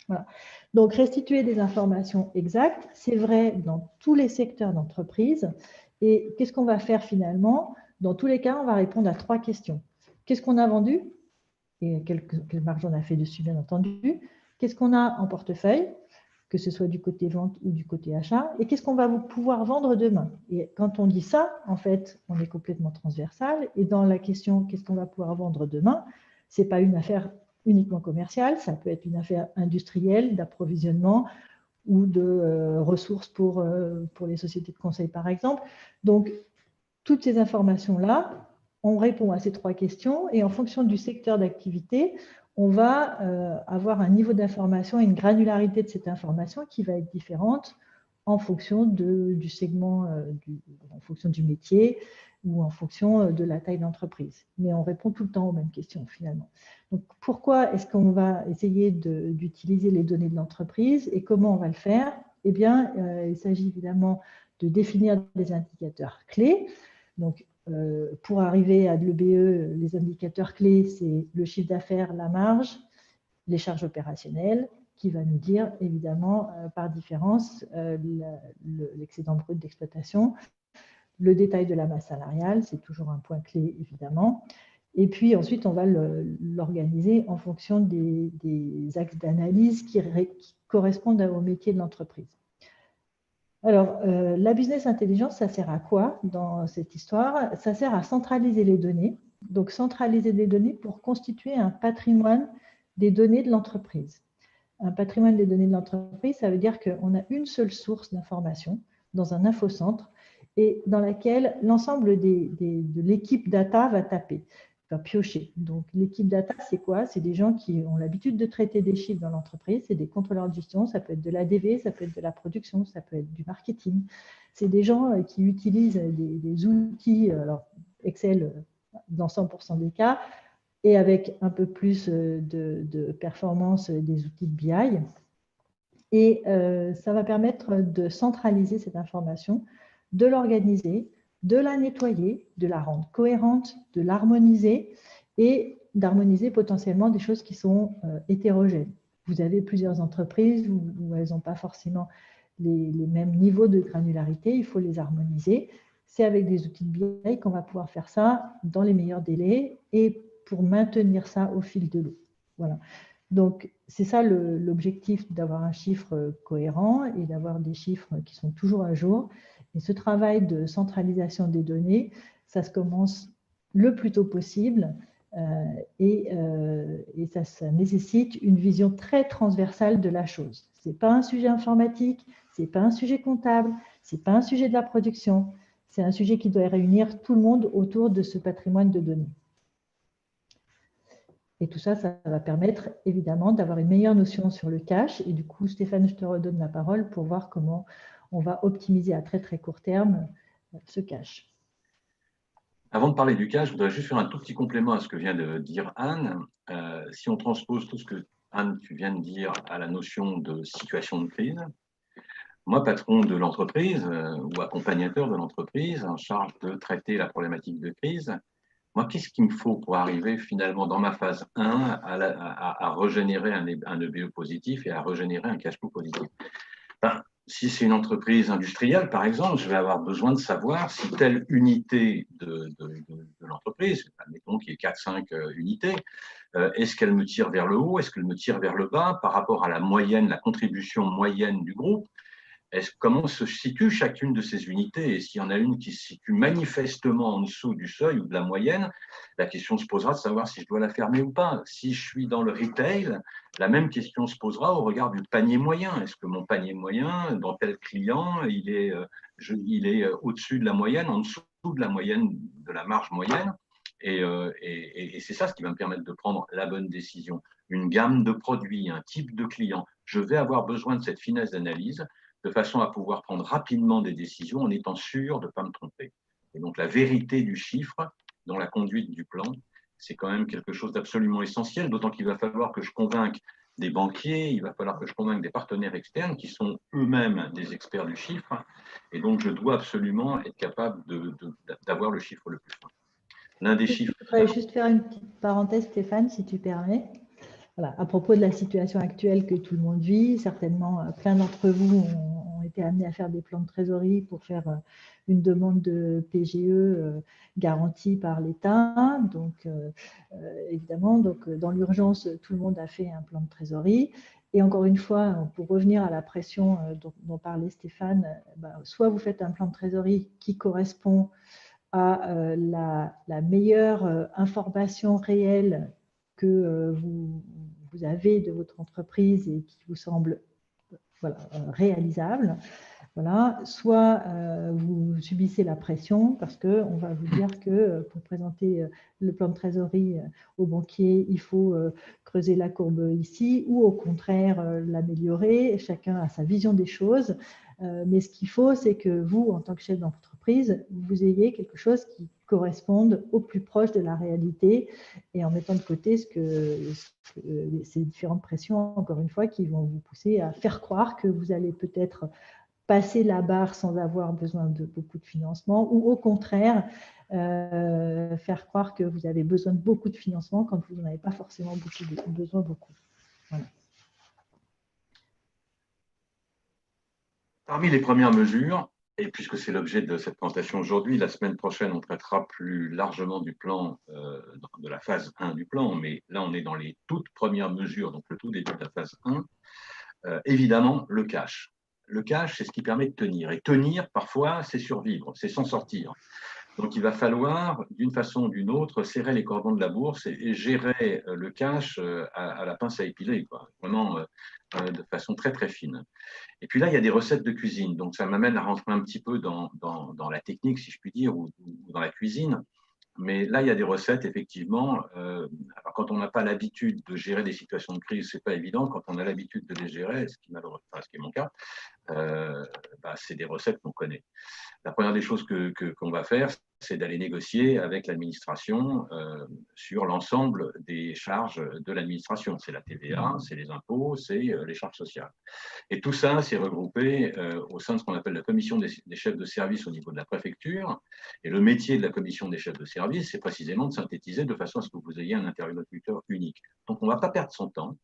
Voilà. Donc, restituer des informations exactes, c'est vrai dans tous les secteurs d'entreprise. Et qu'est-ce qu'on va faire finalement? Dans tous les cas, on va répondre à 3 questions. Qu'est-ce qu'on a vendu? Et quelle marge on a fait dessus, bien entendu. Qu'est-ce qu'on a en portefeuille, que ce soit du côté vente ou du côté achat, et qu'est-ce qu'on va pouvoir vendre demain? Et quand on dit ça, en fait, on est complètement transversal. Et dans la question, qu'est-ce qu'on va pouvoir vendre demain? Ce n'est pas une affaire uniquement commerciale, ça peut être une affaire industrielle, d'approvisionnement ou de ressources pour les sociétés de conseil, par exemple. Donc, toutes ces informations-là, on répond à ces 3 questions et en fonction du secteur d'activité, on va avoir un niveau d'information et une granularité de cette information qui va être différente en fonction du segment, en fonction du métier ou en fonction de la taille d'entreprise. Mais on répond tout le temps aux mêmes questions finalement. Donc pourquoi est-ce qu'on va essayer d'utiliser les données de l'entreprise et comment on va le faire? Eh bien, il s'agit évidemment de définir des indicateurs clés. Donc, pour arriver à de l'EBE, les indicateurs clés, c'est le chiffre d'affaires, la marge, les charges opérationnelles, qui va nous dire évidemment par différence l'excédent brut d'exploitation, le détail de la masse salariale, c'est toujours un point clé évidemment. Et puis ensuite, on va l'organiser en fonction des axes d'analyse qui correspondent au métier de l'entreprise. Alors, la business intelligence, ça sert à quoi dans cette histoire? Ça sert à centraliser les données. Donc, centraliser des données pour constituer un patrimoine des données de l'entreprise. Un patrimoine des données de l'entreprise, ça veut dire qu'on a une seule source d'information dans un infocentre et dans laquelle l'ensemble de l'équipe data va taper, va piocher. Donc, l'équipe data, c'est quoi? C'est des gens qui ont l'habitude de traiter des chiffres dans l'entreprise, c'est des contrôleurs de gestion, ça peut être de l'ADV, ça peut être de la production, ça peut être du marketing. C'est des gens qui utilisent des outils, alors Excel dans 100% des cas, et avec un peu plus de performance des outils de BI. Et ça va permettre de centraliser cette information, de l'organiser, de la nettoyer, de la rendre cohérente, de l'harmoniser et d'harmoniser potentiellement des choses qui sont hétérogènes. Vous avez plusieurs entreprises où elles n'ont pas forcément les mêmes niveaux de granularité, il faut les harmoniser. C'est avec des outils de BI qu'on va pouvoir faire ça dans les meilleurs délais et pour maintenir ça au fil de l'eau. Voilà. Donc, c'est ça l'objectif d'avoir un chiffre cohérent et d'avoir des chiffres qui sont toujours à jour. Et ce travail de centralisation des données, ça se commence le plus tôt possible et ça nécessite une vision très transversale de la chose. Ce n'est pas un sujet informatique, ce n'est pas un sujet comptable, ce n'est pas un sujet de la production, c'est un sujet qui doit réunir tout le monde autour de ce patrimoine de données. Et tout ça, ça va permettre évidemment d'avoir une meilleure notion sur le cash. Et du coup, Stéphane, je te redonne la parole pour voir comment on va optimiser à très très court terme ce cash. Avant de parler du cash, je voudrais juste faire un tout petit complément à ce que vient de dire Anne. Si on transpose tout ce que Anne, tu viens de dire à la notion de situation de crise, moi, patron de l'entreprise ou accompagnateur de l'entreprise en charge de traiter la problématique de crise, moi, qu'est-ce qu'il me faut pour arriver finalement dans ma phase 1 à régénérer un EBE positif et à régénérer un cash flow positif? Ben, si c'est une entreprise industrielle, par exemple, je vais avoir besoin de savoir si telle unité de l'entreprise, admettons qu'il y ait 4-5 unités, est-ce qu'elle me tire vers le haut, est-ce qu'elle me tire vers le bas par rapport à la moyenne, la contribution moyenne du groupe? Comment se situe chacune de ces unités? Et s'il y en a une qui se situe manifestement en dessous du seuil ou de la moyenne, la question se posera de savoir si je dois la fermer ou pas. Si je suis dans le retail, la même question se posera au regard du panier moyen. Est-ce que mon panier moyen, dans tel client, il est au-dessus de la moyenne, en dessous de la moyenne, de la marge moyenne? Et c'est ça ce qui va me permettre de prendre la bonne décision. Une gamme de produits, un type de client. Je vais avoir besoin de cette finesse d'analyse de façon à pouvoir prendre rapidement des décisions en étant sûr de ne pas me tromper. Et donc, la vérité du chiffre dans la conduite du plan, c'est quand même quelque chose d'absolument essentiel, d'autant qu'il va falloir que je convainque des banquiers, il va falloir que je convainque des partenaires externes qui sont eux-mêmes des experts du chiffre. Et donc, je dois absolument être capable d'avoir le chiffre le plus fin. L'un des chiffres… Je voudrais juste faire une petite parenthèse, Stéphane, si tu permets. Voilà, à propos de la situation actuelle que tout le monde vit, certainement plein d'entre vous ont été amenés à faire des plans de trésorerie pour faire une demande de PGE garantie par l'État. Donc, évidemment, dans l'urgence, tout le monde a fait un plan de trésorerie. Et encore une fois, pour revenir à la pression dont parlait Stéphane, soit vous faites un plan de trésorerie qui correspond à la meilleure information réelle que vous avez de votre entreprise et qui vous semble réalisable. Voilà. Soit vous subissez la pression parce qu'on va vous dire que pour présenter le plan de trésorerie au banquier, il faut creuser la courbe ici ou au contraire l'améliorer. Chacun a sa vision des choses. Mais ce qu'il faut, c'est que vous, en tant que chef d'entreprise, vous ayez quelque chose qui corresponde au plus proche de la réalité et en mettant de côté ces différentes pressions, encore une fois, qui vont vous pousser à faire croire que vous allez peut-être passer la barre sans avoir besoin de beaucoup de financement, ou au contraire, faire croire que vous avez besoin de beaucoup de financement quand vous n'en avez pas forcément besoin beaucoup. Voilà. Parmi les premières mesures, et puisque c'est l'objet de cette présentation aujourd'hui, la semaine prochaine, on traitera plus largement du plan, de la phase 1 du plan, mais là, on est dans les toutes premières mesures, donc le tout début de la phase 1. Évidemment, le cash. Le cash, c'est ce qui permet de tenir. Et tenir, parfois, c'est survivre, c'est s'en sortir. Donc, il va falloir, d'une façon ou d'une autre, serrer les cordons de la bourse et gérer le cash à la pince à épiler, quoi. Vraiment de façon très, très fine. Et puis là, il y a des recettes de cuisine. Donc, ça m'amène à rentrer un petit peu dans la technique, si je puis dire, ou dans la cuisine. Mais là, il y a des recettes, effectivement. Alors, quand on n'a pas l'habitude de gérer des situations de crise, ce n'est pas évident. Quand on a l'habitude de les gérer, ce qui est mon cas, c'est des recettes qu'on connaît. La première des choses qu'on va faire, c'est d'aller négocier avec l'administration sur l'ensemble des charges de l'administration. C'est la TVA, c'est les impôts, c'est les charges sociales. Et tout ça, c'est regroupé au sein de ce qu'on appelle la commission des chefs de service au niveau de la préfecture. Et le métier de la commission des chefs de service, c'est précisément de synthétiser de façon à ce que vous ayez un interlocuteur unique. Donc, on ne va pas perdre son temps.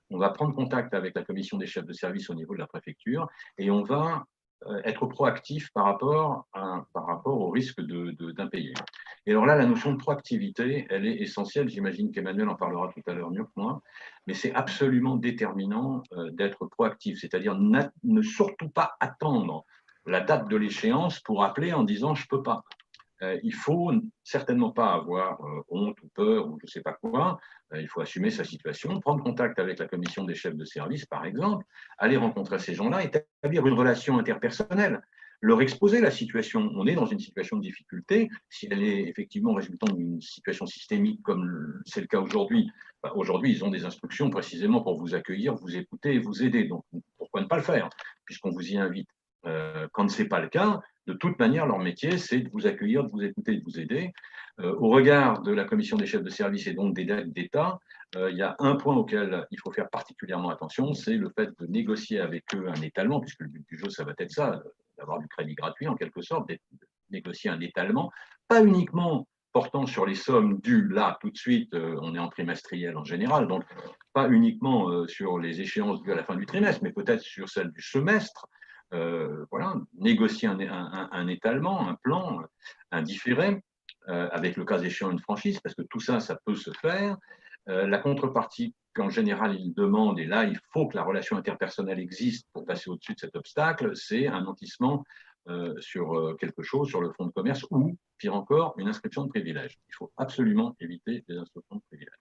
On va prendre contact avec la commission des chefs de service au niveau de la préfecture et on va être proactif par rapport au risque d'impayé. Et alors là, la notion de proactivité, elle est essentielle. J'imagine qu'Emmanuel en parlera tout à l'heure mieux que moi, mais c'est absolument déterminant d'être proactif, c'est-à-dire ne surtout pas attendre la date de l'échéance pour appeler en disant « je ne peux pas ». Il faut certainement pas avoir honte ou peur ou je ne sais pas quoi. Il faut assumer sa situation, prendre contact avec la commission des chefs de service, par exemple, aller rencontrer ces gens-là, établir une relation interpersonnelle, leur exposer la situation. On est dans une situation de difficulté. Si elle est effectivement résultant d'une situation systémique comme c'est le cas aujourd'hui, aujourd'hui, ils ont des instructions précisément pour vous accueillir, vous écouter et vous aider. Donc, pourquoi ne pas le faire, puisqu'on vous y invite. Quand ce n'est pas le cas, de toute manière, leur métier, c'est de vous accueillir, de vous écouter, de vous aider. Au regard de la commission des chefs de service et donc des dettes d'État, il y a un point auquel il faut faire particulièrement attention, c'est le fait de négocier avec eux un étalement, puisque le but du jeu, ça va être ça, d'avoir du crédit gratuit en quelque sorte, de négocier un étalement, pas uniquement portant sur les sommes dues là tout de suite, on est en trimestriel en général, donc pas uniquement sur les échéances dues à la fin du trimestre, mais peut-être sur celles du semestre. Voilà, négocier un étalement, un plan, un différé, avec le cas échéant une franchise, parce que tout ça, ça peut se faire. La contrepartie qu'en général ils demandent, et là il faut que la relation interpersonnelle existe pour passer au-dessus de cet obstacle, c'est un nantissement sur quelque chose, sur le fonds de commerce, ou pire encore, une inscription de privilège. Il faut absolument éviter les inscriptions de privilège.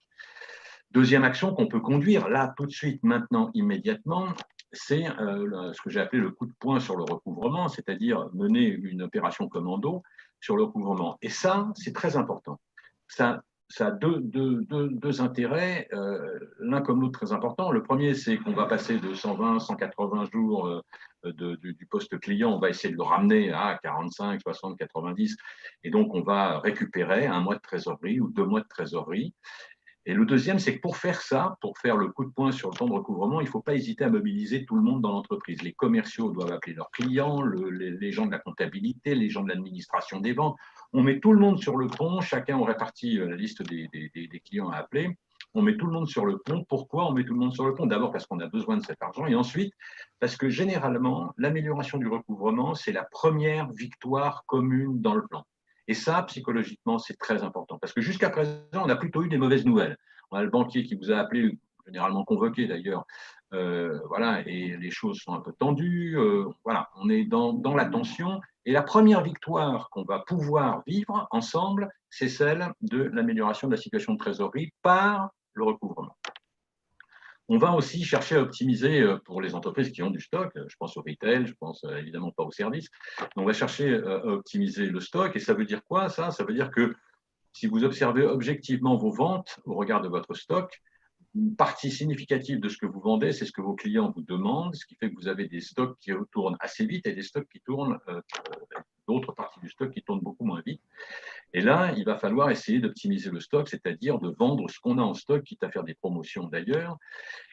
Deuxième action qu'on peut conduire, là, tout de suite, maintenant, immédiatement, c'est ce que j'ai appelé le coup de poing sur le recouvrement, c'est-à-dire mener une opération commando sur le recouvrement. Et ça, c'est très important. Ça a deux intérêts, l'un comme l'autre très important. Le premier, c'est qu'on va passer de 120, 180 jours du poste client, on va essayer de le ramener à 45, 60, 90, et donc on va récupérer un mois de trésorerie ou 2 mois de trésorerie. Et le deuxième, c'est que pour faire ça, pour faire le coup de poing sur le temps de recouvrement, il ne faut pas hésiter à mobiliser tout le monde dans l'entreprise. Les commerciaux doivent appeler leurs clients, les gens de la comptabilité, les gens de l'administration des ventes. On met tout le monde sur le pont, chacun on répartit la liste des clients à appeler. On met tout le monde sur le pont. Pourquoi on met tout le monde sur le pont? D'abord parce qu'on a besoin de cet argent et ensuite parce que généralement, l'amélioration du recouvrement, c'est la première victoire commune dans le plan. Et ça, psychologiquement, c'est très important. Parce que jusqu'à présent, on a plutôt eu des mauvaises nouvelles. On a le banquier qui vous a appelé, généralement convoqué d'ailleurs, voilà, et les choses sont un peu tendues. Voilà, on est dans la tension. Et la première victoire qu'on va pouvoir vivre ensemble, c'est celle de l'amélioration de la situation de trésorerie par le recouvrement. On va aussi chercher à optimiser pour les entreprises qui ont du stock. Je pense au retail, je pense évidemment pas aux services. On va chercher à optimiser le stock. Et ça veut dire quoi, ça? Ça veut dire que si vous observez objectivement vos ventes au regard de votre stock, une partie significative de ce que vous vendez, c'est ce que vos clients vous demandent, ce qui fait que vous avez des stocks qui tournent assez vite et des stocks qui tournent, d'autres parties du stock qui tournent beaucoup moins vite. Et là, il va falloir essayer d'optimiser le stock, c'est-à-dire de vendre ce qu'on a en stock, quitte à faire des promotions d'ailleurs.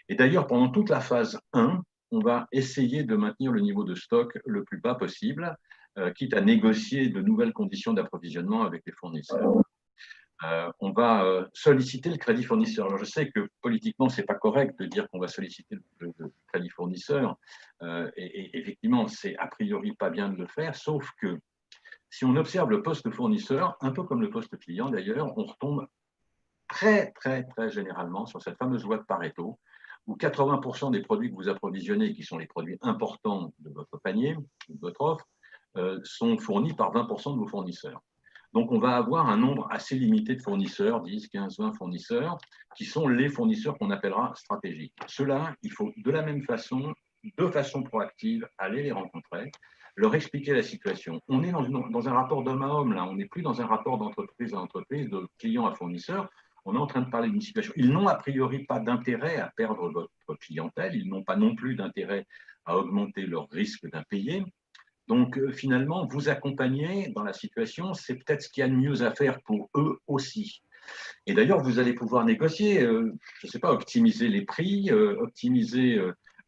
Et d'ailleurs, pendant toute la phase 1, on va essayer de maintenir le niveau de stock le plus bas possible, quitte à négocier de nouvelles conditions d'approvisionnement avec les fournisseurs. On va solliciter le crédit fournisseur. Alors, je sais que politiquement, ce n'est pas correct de dire qu'on va solliciter le crédit fournisseur. Et effectivement, c'est a priori pas bien de le faire, sauf que si on observe le poste fournisseur, un peu comme le poste client d'ailleurs, on retombe très généralement sur cette fameuse loi de Pareto, où 80% des produits que vous approvisionnez, qui sont les produits importants de votre panier, de votre offre, sont fournis par 20% de vos fournisseurs. Donc, on va avoir un nombre assez limité de fournisseurs, 10, 15, 20 fournisseurs, qui sont les fournisseurs qu'on appellera stratégiques. Ceux-là, il faut de la même façon, de façon proactive, aller les rencontrer, leur expliquer la situation. On est dans un rapport d'homme à homme, là. On n'est plus dans un rapport d'entreprise à entreprise, de client à fournisseur. On est en train de parler d'une situation. Ils n'ont a priori pas d'intérêt à perdre votre clientèle. Ils n'ont pas non plus d'intérêt à augmenter leur risque d'impayé. Donc, finalement, vous accompagner dans la situation, c'est peut-être ce qu'il y a de mieux à faire pour eux aussi. Et d'ailleurs, vous allez pouvoir négocier, je ne sais pas, optimiser les prix, optimiser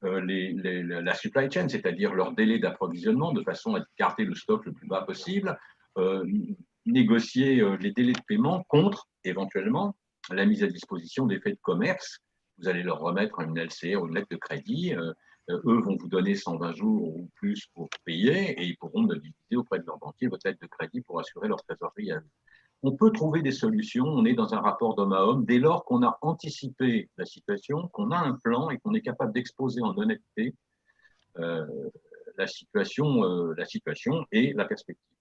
la supply chain, c'est-à-dire leur délai d'approvisionnement, de façon à garder le stock le plus bas possible, négocier les délais de paiement contre, éventuellement, la mise à disposition des faits de commerce. Vous allez leur remettre une LCR ou une lettre de crédit. Eux vont vous donner 120 jours ou plus pour payer et ils pourront mobiliser auprès de leur banquier votre lettre de crédit pour assurer leur trésorerie à eux. On peut trouver des solutions, on est dans un rapport d'homme à homme, dès lors qu'on a anticipé la situation, qu'on a un plan et qu'on est capable d'exposer en honnêteté la situation et la perspective.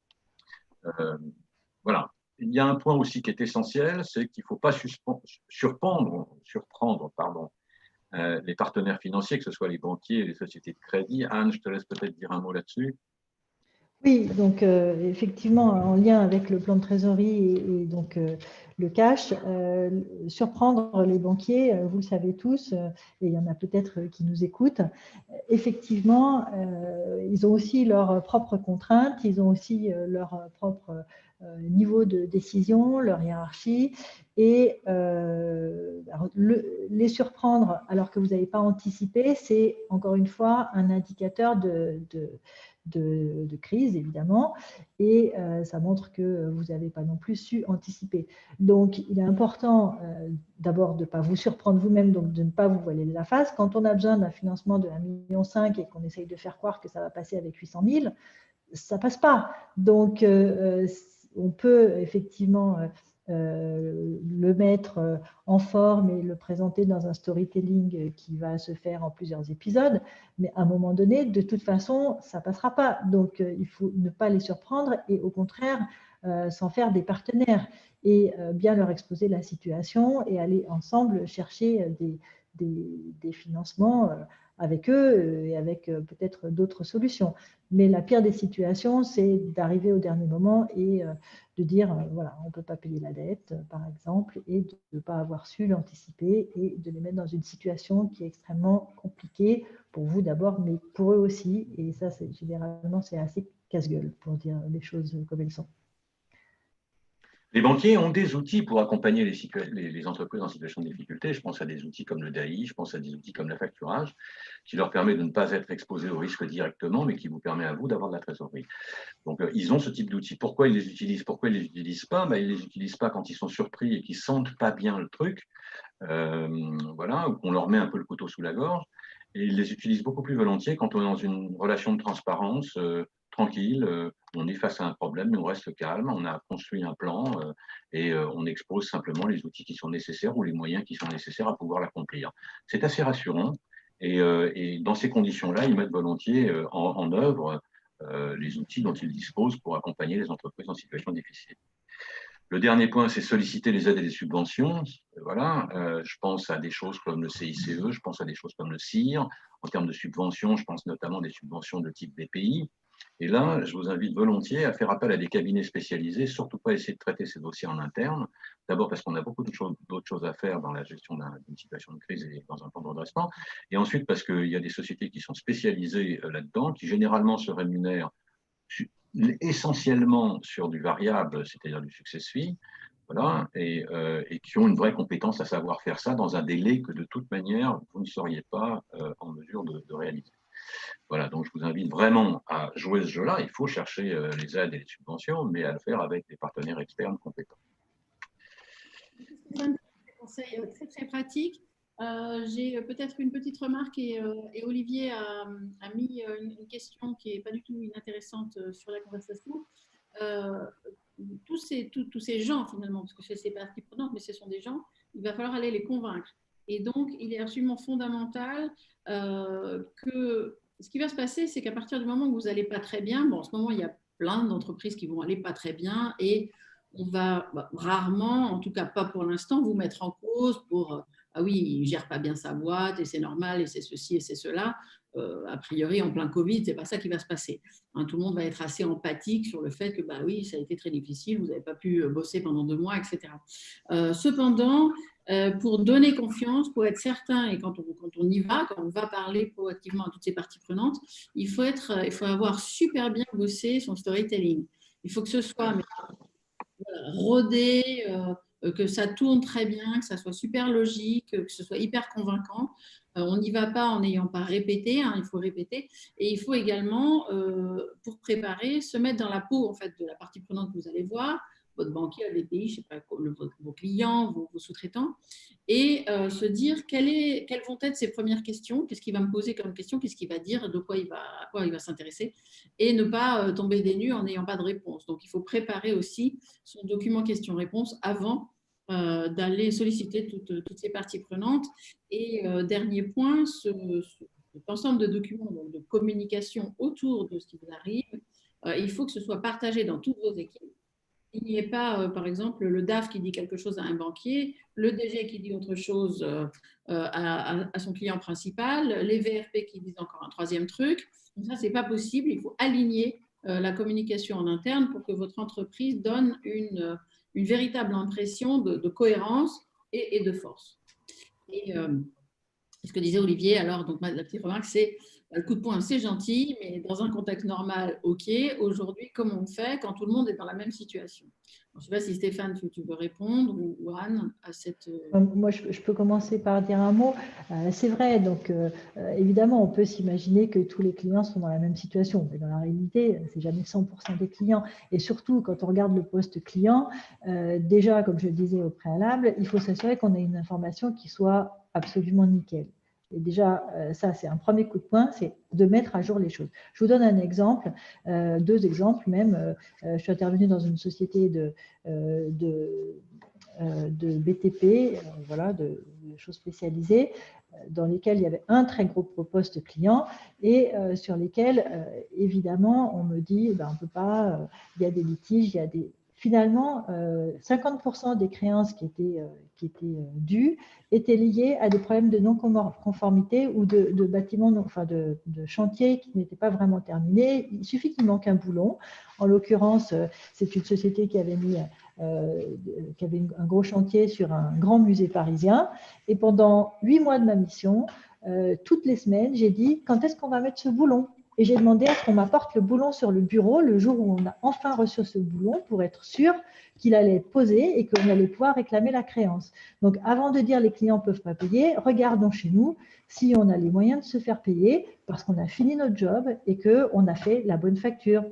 Voilà. Il y a un point aussi qui est essentiel, c'est qu'il ne faut pas surprendre les partenaires financiers, que ce soit les banquiers et les sociétés de crédit. Anne, je te laisse peut-être dire un mot là-dessus. Oui, donc effectivement, en lien avec le plan de trésorerie et donc le cash, surprendre les banquiers, vous le savez tous, et il y en a peut-être qui nous écoutent, effectivement, ils ont aussi leurs propres contraintes, ils ont aussi leur propre niveau de décision, leur hiérarchie, et les surprendre alors que vous n'avez pas anticipé, c'est encore une fois un indicateur de crise, évidemment, et ça montre que vous n'avez pas non plus su anticiper. Donc, il est important d'abord de ne pas vous surprendre vous-même, donc de ne pas vous voiler la face. Quand on a besoin d'un financement de 1,5 million et qu'on essaye de faire croire que ça va passer avec 800 000, ça ne passe pas. Donc, on peut effectivement le mettre en forme et le présenter dans un storytelling qui va se faire en plusieurs épisodes, mais à un moment donné, de toute façon, ça ne passera pas. Donc, il faut ne pas les surprendre et au contraire, s'en faire des partenaires et bien leur exposer la situation et aller ensemble chercher des financements avec eux et avec peut-être d'autres solutions. Mais la pire des situations, c'est d'arriver au dernier moment et de dire, voilà, on ne peut pas payer la dette, par exemple, et de ne pas avoir su l'anticiper et de les mettre dans une situation qui est extrêmement compliquée pour vous d'abord, mais pour eux aussi. Et ça, généralement, c'est assez casse-gueule pour dire les choses comme elles sont. Les banquiers ont des outils pour accompagner les entreprises en situation de difficulté. Je pense à des outils comme le DAI, je pense à des outils comme l'affacturage, qui leur permet de ne pas être exposés au risque directement, mais qui vous permet à vous d'avoir de la trésorerie. Donc, ils ont ce type d'outils. Pourquoi ils les utilisent? Pourquoi ils ne les utilisent pas? Ils ne les utilisent pas quand ils sont surpris et qu'ils ne sentent pas bien le truc, voilà, ou qu'on leur met un peu le couteau sous la gorge. Et ils les utilisent beaucoup plus volontiers quand on est dans une relation de transparence tranquille, on est face à un problème, mais on reste calme, on a construit un plan et on expose simplement les outils qui sont nécessaires ou les moyens qui sont nécessaires à pouvoir l'accomplir. C'est assez rassurant et dans ces conditions-là, ils mettent volontiers en œuvre les outils dont ils disposent pour accompagner les entreprises en situation difficile. Le dernier point, c'est solliciter les aides et les subventions. Voilà, je pense à des choses comme le CICE, je pense à des choses comme le CIR. En termes de subventions, je pense notamment à des subventions de type BPI. Et là, je vous invite volontiers à faire appel à des cabinets spécialisés, surtout pas essayer de traiter ces dossiers en interne. D'abord parce qu'on a beaucoup d'autres choses à faire dans la gestion d'une situation de crise et dans un plan de redressement. Et ensuite parce qu'il y a des sociétés qui sont spécialisées là-dedans, qui généralement se rémunèrent essentiellement sur du variable, c'est-à-dire du success fee, voilà, et qui ont une vraie compétence à savoir faire ça dans un délai que de toute manière, vous ne seriez pas en mesure de réaliser. Voilà, donc je vous invite vraiment à jouer ce jeu-là. Il faut chercher les aides et les subventions, mais à le faire avec des partenaires externes compétents. Stéphane, des conseils très très pratiques. J'ai peut-être une petite remarque et Olivier a mis une question qui n'est pas du tout inintéressante sur la conversation. Euh, tous ces gens finalement, parce que c'est partie prenante, mais ce sont des gens, il va falloir aller les convaincre. Et donc, il est absolument fondamental que ce qui va se passer, c'est qu'à partir du moment où vous n'allez pas très bien, bon, en ce moment, il y a plein d'entreprises qui vont aller pas très bien et on va rarement, en tout cas pas pour l'instant, vous mettre en cause pour ah oui, il ne gère pas bien sa boîte et c'est normal et c'est ceci et c'est cela. A priori, en plein Covid, ce n'est pas ça qui va se passer. Hein, tout le monde va être assez empathique sur le fait que bah oui, ça a été très difficile, vous n'avez pas pu bosser pendant 2 mois, etc. Cependant, pour donner confiance, pour être certain, et quand on y va, quand on va parler proactivement à toutes ces parties prenantes, il faut avoir super bien bossé son storytelling. Il faut que ce soit rodé, que ça tourne très bien, que ça soit super logique, que ce soit hyper convaincant. On n'y va pas en n'ayant pas répété, hein, il faut répéter. Et il faut également, pour préparer, se mettre dans la peau en fait, de la partie prenante que vous allez voir, votre banquier, les pays, je sais pas, vos clients, vos sous-traitants, et se dire quelles vont être ses premières questions, qu'est-ce qu'il va me poser comme question, qu'est-ce qu'il va dire, à quoi il va s'intéresser, et ne pas tomber des nues en n'ayant pas de réponse. Donc, il faut préparer aussi son document questions-réponses avant d'aller solliciter toutes ces parties prenantes. Et dernier point, cet ensemble de documents donc de communication autour de ce qui vous arrive, il faut que ce soit partagé dans toutes vos équipes. Il n'y ait pas, par exemple, le DAF qui dit quelque chose à un banquier, le DG qui dit autre chose à son client principal, les VRP qui disent encore un troisième truc. Donc ça, ce n'est pas possible. Il faut aligner la communication en interne pour que votre entreprise donne une véritable impression de cohérence et de force. Et ce que disait Olivier, alors, donc la petite remarque, c'est le coup de poing, c'est gentil, mais dans un contexte normal, ok. Aujourd'hui, comment on fait quand tout le monde est dans la même situation? Je ne sais pas si Stéphane, tu veux répondre ou Anne à cette. Moi, je peux commencer par dire un mot. C'est vrai, donc évidemment, on peut s'imaginer que tous les clients sont dans la même situation, mais dans la réalité, c'est jamais 100% des clients. Et surtout, quand on regarde le poste client, déjà, comme je le disais au préalable, il faut s'assurer qu'on ait une information qui soit absolument nickel. Et déjà, ça, c'est un premier coup de poing, c'est de mettre à jour les choses. Je vous donne un exemple, 2 exemples même. Je suis intervenue dans une société de BTP, voilà, de choses spécialisées, dans lesquelles il y avait un très gros poste client et sur lesquels, évidemment, on me dit, on ne peut pas, il y a des litiges, il y a des... Finalement, 50% des créances qui étaient dues étaient liées à des problèmes de non-conformité ou de bâtiments, enfin de chantiers qui n'étaient pas vraiment terminés. Il suffit qu'il manque un boulon. En l'occurrence, c'est une société qui avait un gros chantier sur un grand musée parisien. Et pendant 8 mois de ma mission, toutes les semaines, j'ai dit quand est-ce qu'on va mettre ce boulon? Et j'ai demandé à ce qu'on m'apporte le boulon sur le bureau le jour où on a enfin reçu ce boulon pour être sûr qu'il allait être posé et qu'on allait pouvoir réclamer la créance. Donc, avant de dire les clients ne peuvent pas payer, regardons chez nous si on a les moyens de se faire payer parce qu'on a fini notre job et qu'on a fait la bonne facture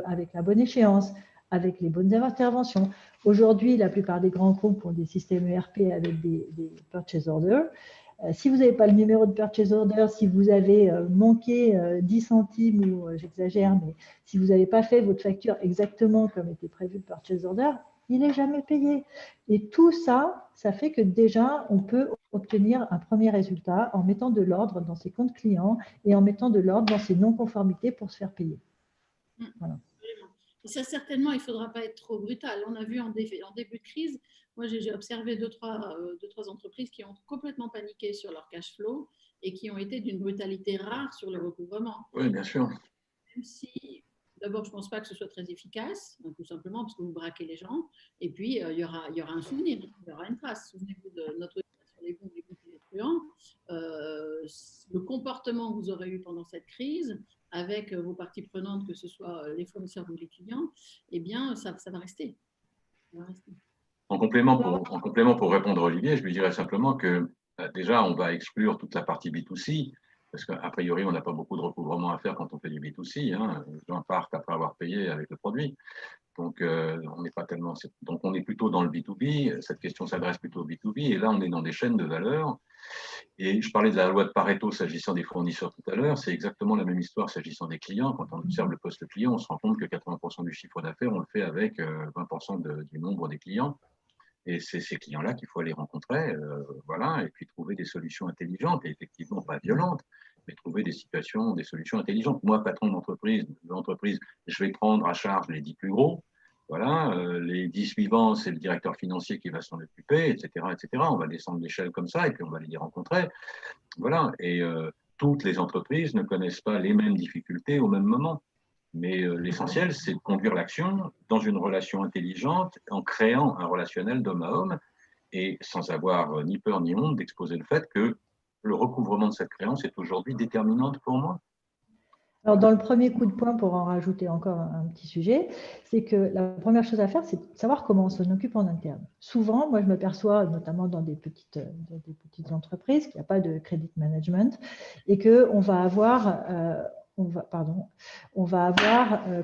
avec la bonne échéance, avec les bonnes interventions. Aujourd'hui, la plupart des grands groupes ont des systèmes ERP avec des purchase orders. Si vous n'avez pas le numéro de purchase order, si vous avez manqué 10 centimes, ou j'exagère, mais si vous n'avez pas fait votre facture exactement comme était prévu le purchase order, il n'est jamais payé. Et tout ça, ça fait que déjà, on peut obtenir un premier résultat en mettant de l'ordre dans ses comptes clients et en mettant de l'ordre dans ses non-conformités pour se faire payer. Voilà. Et ça, certainement, il ne faudra pas être trop brutal. On a vu en début de crise, moi, j'ai observé deux, trois entreprises qui ont complètement paniqué sur leur cash flow et qui ont été d'une brutalité rare sur le recouvrement. Oui, bien sûr. Même si, d'abord, je ne pense pas que ce soit très efficace, tout simplement parce que vous braquez les gens. Et puis, il y aura un souvenir, il y aura une trace. Souvenez-vous de notre sur les bons, les truands. Le comportement que vous aurez eu pendant cette crise, avec vos parties prenantes, que ce soit les fournisseurs ou les clients, eh bien, ça va rester. Ça va rester. En complément pour répondre à Olivier, je lui dirais simplement que déjà, on va exclure toute la partie B2C, parce qu'a priori, on n'a pas beaucoup de recouvrement à faire quand on fait du B2C. Hein. Les gens partent après avoir payé avec le produit. Donc, on n'est pas tellement. Donc, on est plutôt dans le B2B. Cette question s'adresse plutôt au B2B. Et là, on est dans des chaînes de valeur. Et je parlais de la loi de Pareto s'agissant des fournisseurs tout à l'heure. C'est exactement la même histoire s'agissant des clients. Quand on observe le poste client, on se rend compte que 80% du chiffre d'affaires, on le fait avec 20% du nombre des clients. Et c'est ces clients-là qu'il faut aller rencontrer, voilà, et puis trouver des solutions intelligentes, et effectivement pas violentes, mais trouver des situations, des solutions intelligentes. Moi, patron d'entreprise, je vais prendre à charge les 10 plus gros, voilà, les 10 suivants, c'est le directeur financier qui va s'en occuper, etc., etc. On va descendre l'échelle comme ça, et puis on va les rencontrer, voilà. Et toutes les entreprises ne connaissent pas les mêmes difficultés au même moment. Mais l'essentiel, c'est de conduire l'action dans une relation intelligente, en créant un relationnel d'homme à homme, et sans avoir ni peur ni honte d'exposer le fait que le recouvrement de cette créance est aujourd'hui déterminante pour moi. Alors, dans le premier coup de poing, pour en rajouter encore un petit sujet, c'est que la première chose à faire, c'est de savoir comment on s'en occupe en interne. Souvent, moi, je m'aperçois, notamment dans des petites entreprises, qu'il n'y a pas de credit management et qu'on va avoir,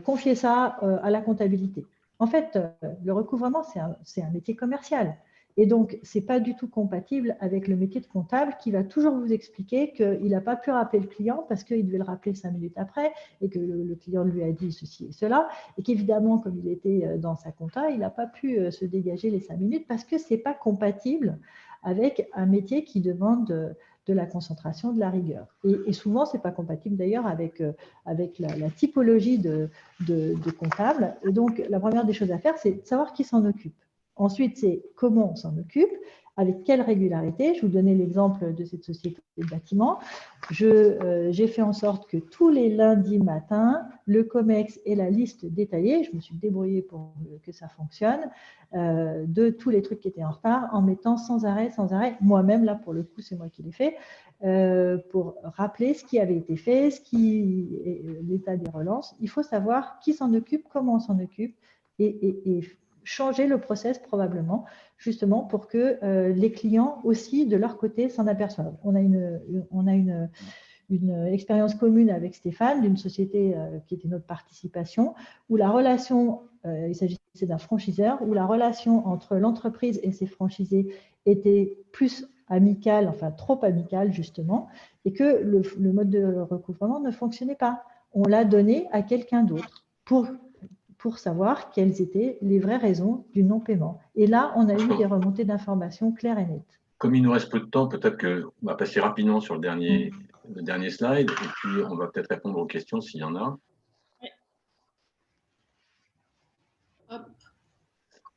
confié ça à la comptabilité. En fait, le recouvrement, c'est un métier commercial. Et donc, ce n'est pas du tout compatible avec le métier de comptable qui va toujours vous expliquer qu'il n'a pas pu rappeler le client parce qu'il devait le rappeler 5 minutes après et que le client lui a dit ceci et cela. Et qu'évidemment, comme il était dans sa compta, il n'a pas pu se dégager les 5 minutes parce que ce n'est pas compatible avec un métier qui demande de la concentration, de la rigueur. Et souvent, ce n'est pas compatible d'ailleurs avec la typologie de comptable. Et donc, la première des choses à faire, c'est de savoir qui s'en occupe. Ensuite, c'est comment on s'en occupe, avec quelle régularité. Je vous donnais l'exemple de cette société de bâtiment. J'ai fait en sorte que tous les lundis matins, le COMEX ait la liste détaillée, je me suis débrouillée pour que ça fonctionne, de tous les trucs qui étaient en retard, en mettant sans arrêt, moi-même, là pour le coup, c'est moi qui l'ai fait, pour rappeler ce qui avait été fait, l'état des relances. Il faut savoir qui s'en occupe, comment on s'en occupe, et changer le process probablement, justement pour que les clients aussi, de leur côté, s'en aperçoivent. On a une expérience commune avec Stéphane d'une société qui était notre participation, où la relation, il s'agissait d'un franchiseur, où la relation entre l'entreprise et ses franchisés était plus amicale, enfin trop amicale justement, et que le mode de recouvrement ne fonctionnait pas. On l'a donné à quelqu'un d'autre pour savoir quelles étaient les vraies raisons du non-paiement. Et là, on a eu des remontées d'informations claires et nettes. Comme il nous reste peu de temps, peut-être qu'on va passer rapidement sur le dernier slide, et puis on va peut-être répondre aux questions s'il y en a.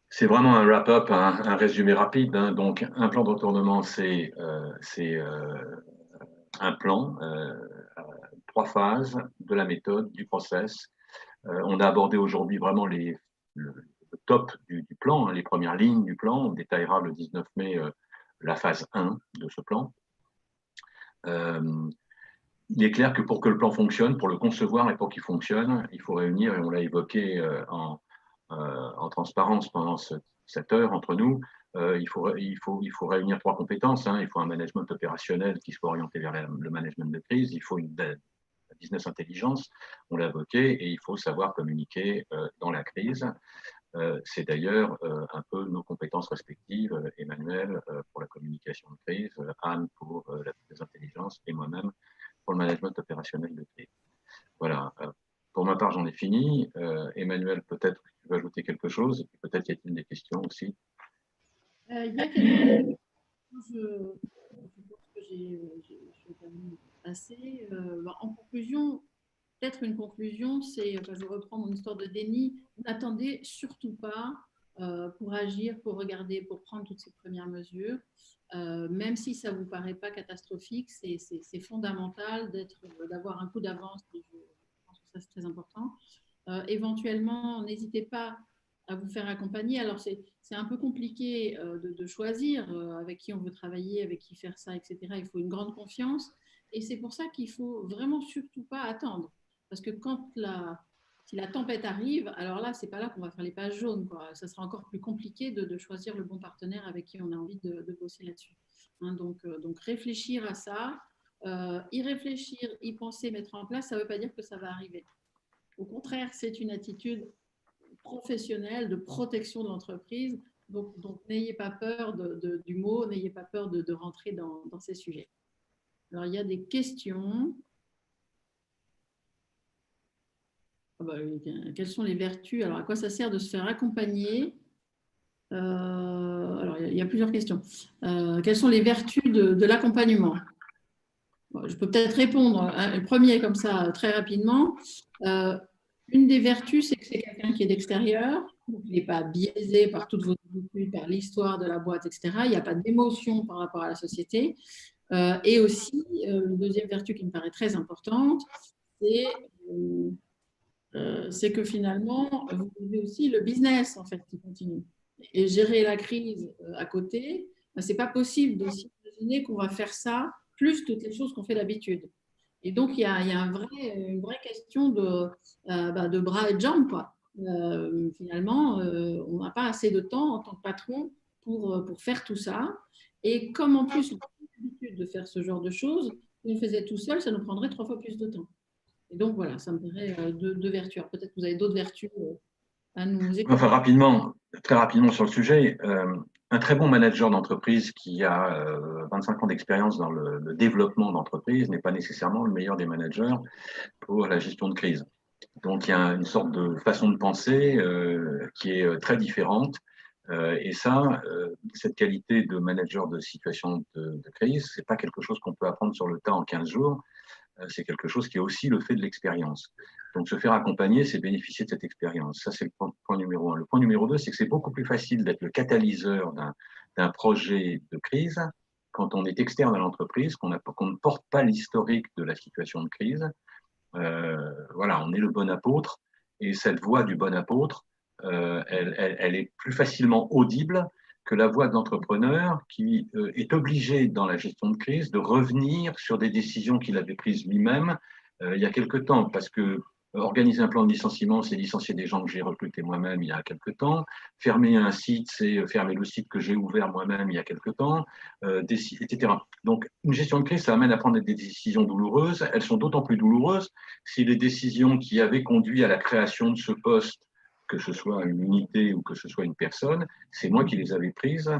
C'est vraiment un wrap-up, un résumé rapide. Hein. Donc, un plan de retournement, c'est un plan, 3 phases de la méthode, du process. On a abordé aujourd'hui vraiment le top du plan, hein, les premières lignes du plan. On détaillera le 19 mai la phase 1 de ce plan. Il est clair que pour que le plan fonctionne, pour le concevoir et pour qu'il fonctionne, il faut réunir, et on l'a évoqué en transparence pendant cette heure entre nous, il faut réunir 3 compétences. Hein. Il faut un management opérationnel qui soit orienté vers le management de crise, il faut une business intelligence, on l'a évoqué, et il faut savoir communiquer dans la crise. C'est d'ailleurs un peu nos compétences respectives, Emmanuel pour la communication de crise, Anne pour la business intelligence et moi-même pour le management opérationnel de crise. Voilà. Pour ma part, j'en ai fini. Emmanuel, peut-être que tu veux ajouter quelque chose, et peut-être y a-t-il des questions aussi. Il y a quelques choses, je pense que j'ai terminé assez. En conclusion, peut-être une conclusion, c'est, je reprends mon histoire de déni, n'attendez surtout pas pour agir, pour regarder, pour prendre toutes ces premières mesures. Même si ça ne vous paraît pas catastrophique, c'est fondamental d'avoir un coup d'avance. Je pense que ça, c'est très important. Éventuellement, n'hésitez pas à vous faire accompagner. Alors, c'est un peu compliqué de choisir avec qui on veut travailler, avec qui faire ça, etc. Il faut une grande confiance. Et c'est pour ça qu'il ne faut vraiment surtout pas attendre. Parce que quand Si la tempête arrive, alors là, ce n'est pas là qu'on va faire les pages jaunes, quoi. Ça sera encore plus compliqué de choisir le bon partenaire avec qui on a envie de bosser là-dessus. Hein, donc, réfléchir à ça, y réfléchir, y penser, mettre en place, ça ne veut pas dire que ça va arriver. Au contraire, c'est une attitude professionnelle de protection de l'entreprise. Donc n'ayez pas peur du mot, n'ayez pas peur de rentrer dans ces sujets. Alors, il y a des questions. Quelles sont les vertus? Alors, à quoi ça sert de se faire accompagner? Alors, il y a plusieurs questions. Quelles sont les vertus de l'accompagnement? Je peux peut-être répondre. Le premier, comme ça, très rapidement. Une des vertus, c'est que c'est quelqu'un qui est d'extérieur. Il n'est pas biaisé par toutes vos habitudes, par l'histoire de la boîte, etc. Il n'y a pas d'émotion par rapport à la société. Et aussi, une deuxième vertu qui me paraît très importante, c'est que finalement, vous avez aussi le business en fait, qui continue. Et gérer la crise à côté, ce n'est pas possible de s'imaginer qu'on va faire ça plus toutes les choses qu'on fait d'habitude. Et donc, il y a une vraie question de bras et de jambes, quoi. Finalement, on n'a pas assez de temps en tant que patron pour faire tout ça. Et comme en plus, on n'a pas l'habitude de faire ce genre de choses, si on faisait tout seul, ça nous prendrait 3 fois plus de temps. Et donc, voilà, ça me paraît deux vertus. Peut-être que vous avez d'autres vertus à nous écouter. Enfin, très rapidement sur le sujet, un très bon manager d'entreprise qui a 25 ans d'expérience dans le développement d'entreprise n'est pas nécessairement le meilleur des managers pour la gestion de crise. Donc, il y a une sorte de façon de penser qui est très différente. Et ça, cette qualité de manager de situation de crise, c'est pas quelque chose qu'on peut apprendre sur le tas en 15 jours. C'est quelque chose qui est aussi le fait de l'expérience. Donc, se faire accompagner, c'est bénéficier de cette expérience. Ça, c'est le point numéro 1. Le point numéro 2, c'est que c'est beaucoup plus facile d'être le catalyseur d'un projet de crise quand on est externe à l'entreprise, qu'on ne porte pas l'historique de la situation de crise. Voilà, on est le bon apôtre, et cette voix du bon apôtre, elle est plus facilement audible que la voix de l'entrepreneur qui est obligé dans la gestion de crise de revenir sur des décisions qu'il avait prises lui-même il y a quelque temps, parce que organiser un plan de licenciement, c'est licencier des gens que j'ai recrutés moi-même il y a quelque temps. Fermer un site, c'est fermer le site que j'ai ouvert moi-même il y a quelque temps, etc. Donc, une gestion de crise, ça amène à prendre des décisions douloureuses. Elles sont d'autant plus douloureuses si les décisions qui avaient conduit à la création de ce poste, que ce soit une unité ou que ce soit une personne, c'est moi qui les avais prises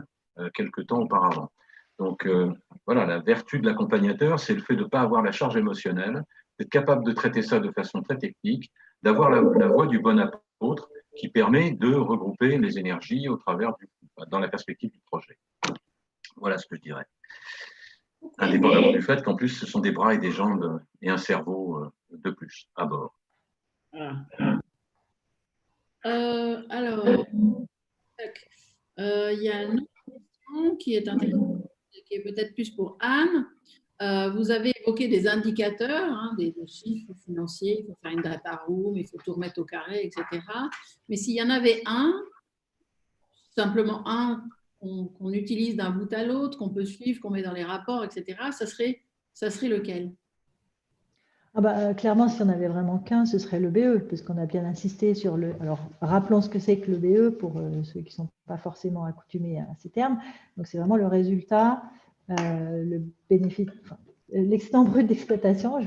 quelque temps auparavant. Donc, voilà, la vertu de l'accompagnateur, c'est le fait de ne pas avoir la charge émotionnelle, d'être capable de traiter ça de façon très technique, d'avoir la voix du bon apôtre qui permet de regrouper les énergies dans la perspective du projet. Voilà ce que je dirais. Indépendamment du fait qu'en plus, ce sont des bras et des jambes et un cerveau de plus à bord. Voilà. Alors, il y a une autre question qui est intéressante, qui est peut-être plus pour Anne. Vous avez évoqué des indicateurs, des chiffres financiers, il faut faire une data room, il faut tout remettre au carré, etc. Mais s'il y en avait simplement un qu'on utilise d'un bout à l'autre, qu'on peut suivre, qu'on met dans les rapports, etc., ça serait lequel? Clairement, si on n'avait vraiment qu'un, ce serait le BE, puisqu'on a bien insisté sur le… Alors, rappelons ce que c'est que le BE pour ceux qui ne sont pas forcément accoutumés à ces termes. Donc, c'est vraiment le résultat, le bénéfice, l'excédent brut d'exploitation,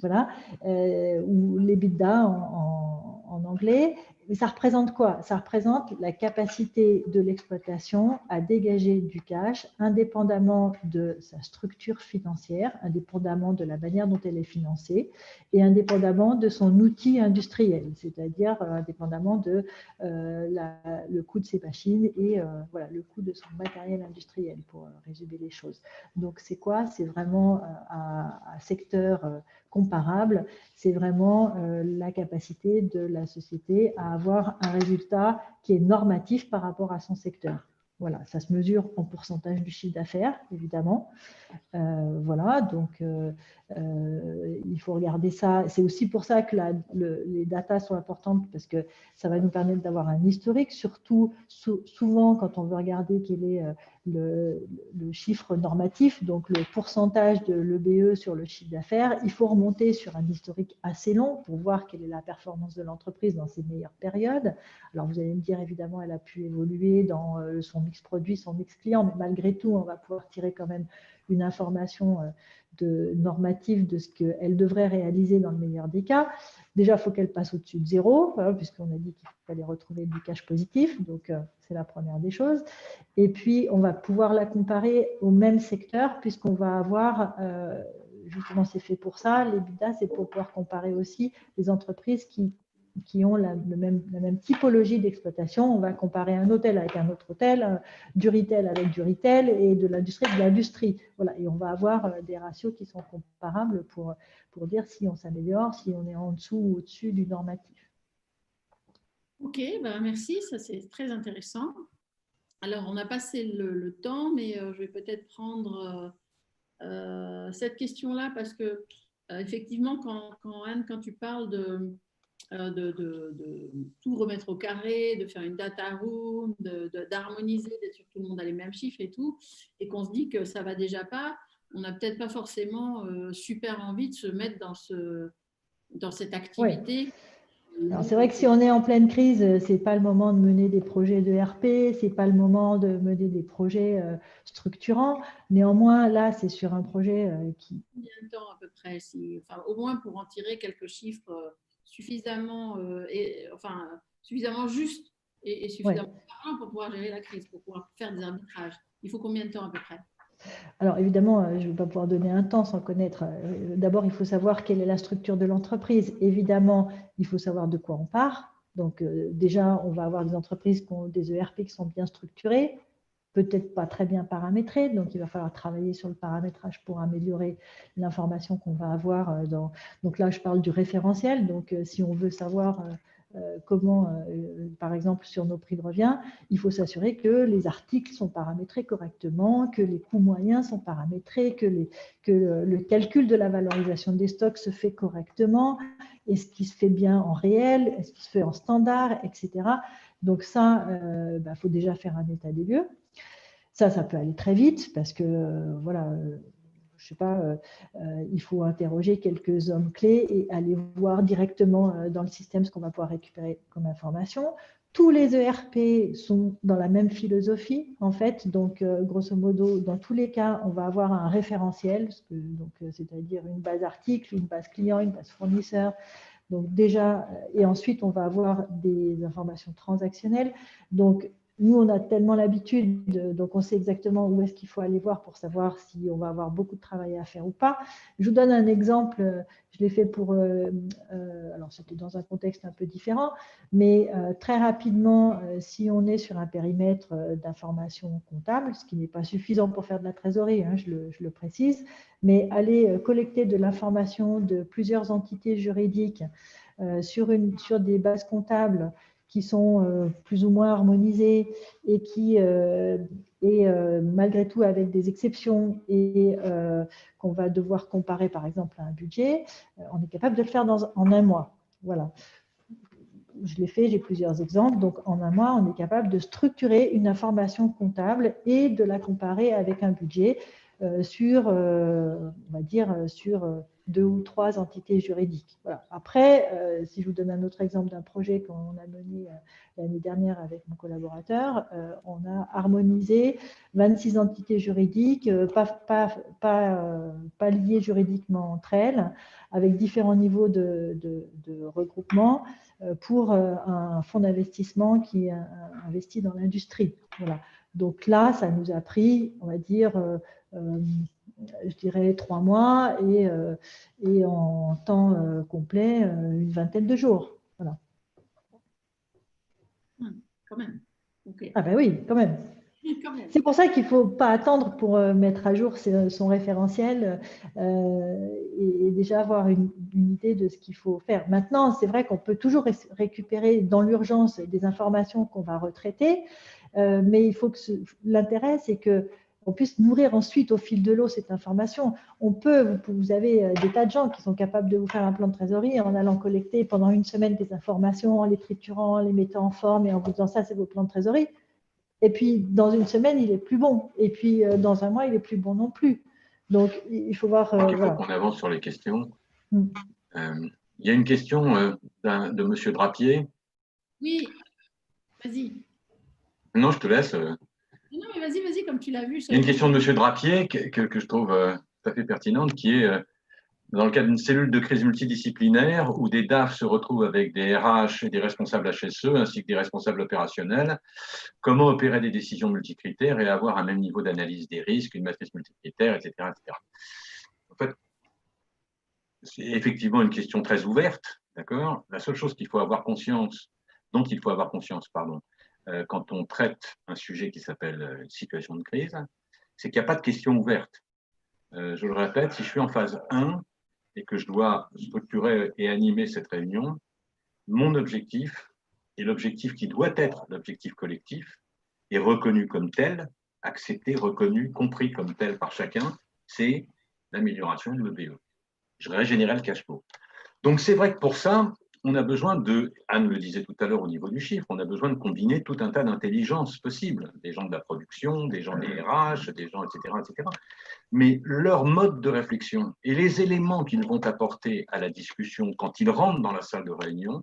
voilà, ou l'EBITDA en anglais. Mais ça représente quoi? Ça représente la capacité de l'exploitation à dégager du cash indépendamment de sa structure financière, indépendamment de la manière dont elle est financée et indépendamment de son outil industriel, c'est-à-dire indépendamment de le coût de ses machines et voilà, le coût de son matériel industriel, pour résumer les choses. Donc, c'est quoi? C'est vraiment un secteur comparable, c'est vraiment la capacité de la société à avoir un résultat qui est normatif par rapport à son secteur. Voilà, ça se mesure en pourcentage du chiffre d'affaires, évidemment. Voilà, donc il faut regarder ça. C'est aussi pour ça que les datas sont importantes, parce que ça va nous permettre d'avoir un historique, surtout souvent quand on veut regarder quel est le chiffre normatif, donc le pourcentage de l'EBE sur le chiffre d'affaires. Il faut remonter sur un historique assez long pour voir quelle est la performance de l'entreprise dans ses meilleures périodes. Alors vous allez me dire, évidemment, elle a pu évoluer dans son mix produit, son mix client, mais malgré tout, on va pouvoir tirer quand même une information normative de ce qu'elle devrait réaliser dans le meilleur des cas. Déjà, il faut qu'elle passe au-dessus de 0, puisqu'on a dit qu'il fallait retrouver du cash positif, donc c'est la première des choses. Et puis, on va pouvoir la comparer au même secteur, puisqu'on va avoir, justement, c'est fait pour ça, l'EBITDA, c'est pour pouvoir comparer aussi les entreprises qui ont la même typologie d'exploitation. On va comparer un hôtel avec un autre hôtel, du retail avec du retail et de l'industrie avec de l'industrie. Voilà, et on va avoir des ratios qui sont comparables pour dire si on s'améliore, si on est en dessous ou au-dessus du normatif. Ok, ben merci, ça c'est très intéressant. Alors, on a passé le temps, mais je vais peut-être prendre cette question-là parce que, effectivement, Anne, quand tu parles de tout remettre au carré, de faire une data room, d'harmoniser, d'être sûr que tout le monde a les mêmes chiffres et tout, et qu'on se dit que ça va déjà pas, on n'a peut-être pas forcément super envie de se mettre dans cette activité. Ouais. Alors, c'est vrai que si on est en pleine crise, ce n'est pas le moment de mener des projets de RP, ce n'est pas le moment de mener des projets structurants. Néanmoins, là, c'est sur un projet qui… Combien de temps à peu près enfin, au moins pour en tirer quelques chiffres suffisamment, suffisamment justes et suffisamment parlants pour pouvoir gérer la crise, pour pouvoir faire des arbitrages. Il faut combien de temps à peu près? Alors évidemment, je ne vais pas pouvoir donner un temps sans connaître. D'abord, il faut savoir quelle est la structure de l'entreprise. Évidemment, il faut savoir de quoi on part. Donc déjà, on va avoir des entreprises qui ont des ERP qui sont bien structurées, peut-être pas très bien paramétrées. Donc il va falloir travailler sur le paramétrage pour améliorer l'information qu'on va avoir. Donc là, je parle du référentiel. Donc si on veut savoir… comment, par exemple, sur nos prix de revient, il faut s'assurer que les articles sont paramétrés correctement, que les coûts moyens sont paramétrés, que le calcul de la valorisation des stocks se fait correctement, est-ce qu'il se fait bien en réel, est-ce qu'il se fait en standard, etc. Donc ça, faut déjà faire un état des lieux. Ça peut aller très vite parce que, voilà… je ne sais pas, il faut interroger quelques hommes clés et aller voir directement dans le système ce qu'on va pouvoir récupérer comme information. Tous les ERP sont dans la même philosophie, en fait. Donc, grosso modo, dans tous les cas, on va avoir un référentiel, c'est-à-dire une base article, une base client, une base fournisseur. Donc, déjà, et ensuite, on va avoir des informations transactionnelles. Donc, nous, on a tellement l'habitude, donc on sait exactement où est-ce qu'il faut aller voir pour savoir si on va avoir beaucoup de travail à faire ou pas. Je vous donne un exemple, je l'ai fait pour… alors, c'était dans un contexte un peu différent, mais très rapidement, si on est sur un périmètre d'information comptable, ce qui n'est pas suffisant pour faire de la trésorerie, hein, je le précise, mais aller collecter de l'information de plusieurs entités juridiques sur des bases comptables qui sont plus ou moins harmonisées et qui, malgré tout, avec des exceptions et qu'on va devoir comparer, par exemple, à un budget, on est capable de le faire en un mois. Voilà. Je l'ai fait, j'ai plusieurs exemples. Donc, en un mois, on est capable de structurer une information comptable et de la comparer avec un budget sur, on va dire, sur 2 ou 3 entités juridiques. Voilà. Après, si je vous donne un autre exemple d'un projet qu'on a mené l'année dernière avec mon collaborateur, on a harmonisé 26 entités juridiques, pas liées juridiquement entre elles, avec différents niveaux de regroupement pour un fonds d'investissement qui investit dans l'industrie. Voilà. Donc là, ça nous a pris, on va dire, je dirais 3 mois et en temps complet, une vingtaine de jours. Voilà. Quand même. Okay. Ah ben oui, quand même. C'est pour ça qu'il ne faut pas attendre pour mettre à jour son référentiel et déjà avoir une idée de ce qu'il faut faire. Maintenant, c'est vrai qu'on peut toujours récupérer dans l'urgence des informations qu'on va retraiter, Mais il faut que l'intérêt, c'est que on puisse nourrir ensuite au fil de l'eau cette information. Vous avez des tas de gens qui sont capables de vous faire un plan de trésorerie en allant collecter pendant une semaine des informations, en les triturant, en les mettant en forme et en vous disant ça, c'est vos plans de trésorerie. Et puis, dans une semaine, il est plus bon. Et puis, dans un mois, il est plus bon non plus. Donc, il faut voir. Il faut qu'on avance sur les questions. Il y a une question de M. Drapier. Oui, vas-y. Non, je te laisse. Non, mais vas-y, comme tu l'as vu. Il y a une question de M. Drapier que je trouve tout à fait pertinente, qui est dans le cas d'une cellule de crise multidisciplinaire où des DAF se retrouvent avec des RH et des responsables HSE ainsi que des responsables opérationnels, comment opérer des décisions multicritères et avoir un même niveau d'analyse des risques, une matrice multicritère, etc., etc. En fait, c'est effectivement une question très ouverte, d'accord ? La seule chose dont il faut avoir conscience, quand on traite un sujet qui s'appelle situation de crise, c'est qu'il n'y a pas de question ouverte. Je le répète, si je suis en phase 1 et que je dois structurer et animer cette réunion, mon objectif et l'objectif qui doit être l'objectif collectif est reconnu comme tel, accepté, reconnu, compris comme tel par chacun, c'est l'amélioration de l'EBE. Je régénérer le cash flow. Donc c'est vrai que pour ça, on a besoin de, Anne le disait tout à l'heure au niveau du chiffre, on a besoin de combiner tout un tas d'intelligences possibles, des gens de la production, des gens des RH, des gens, etc., etc. Mais leur mode de réflexion et les éléments qu'ils vont apporter à la discussion quand ils rentrent dans la salle de réunion,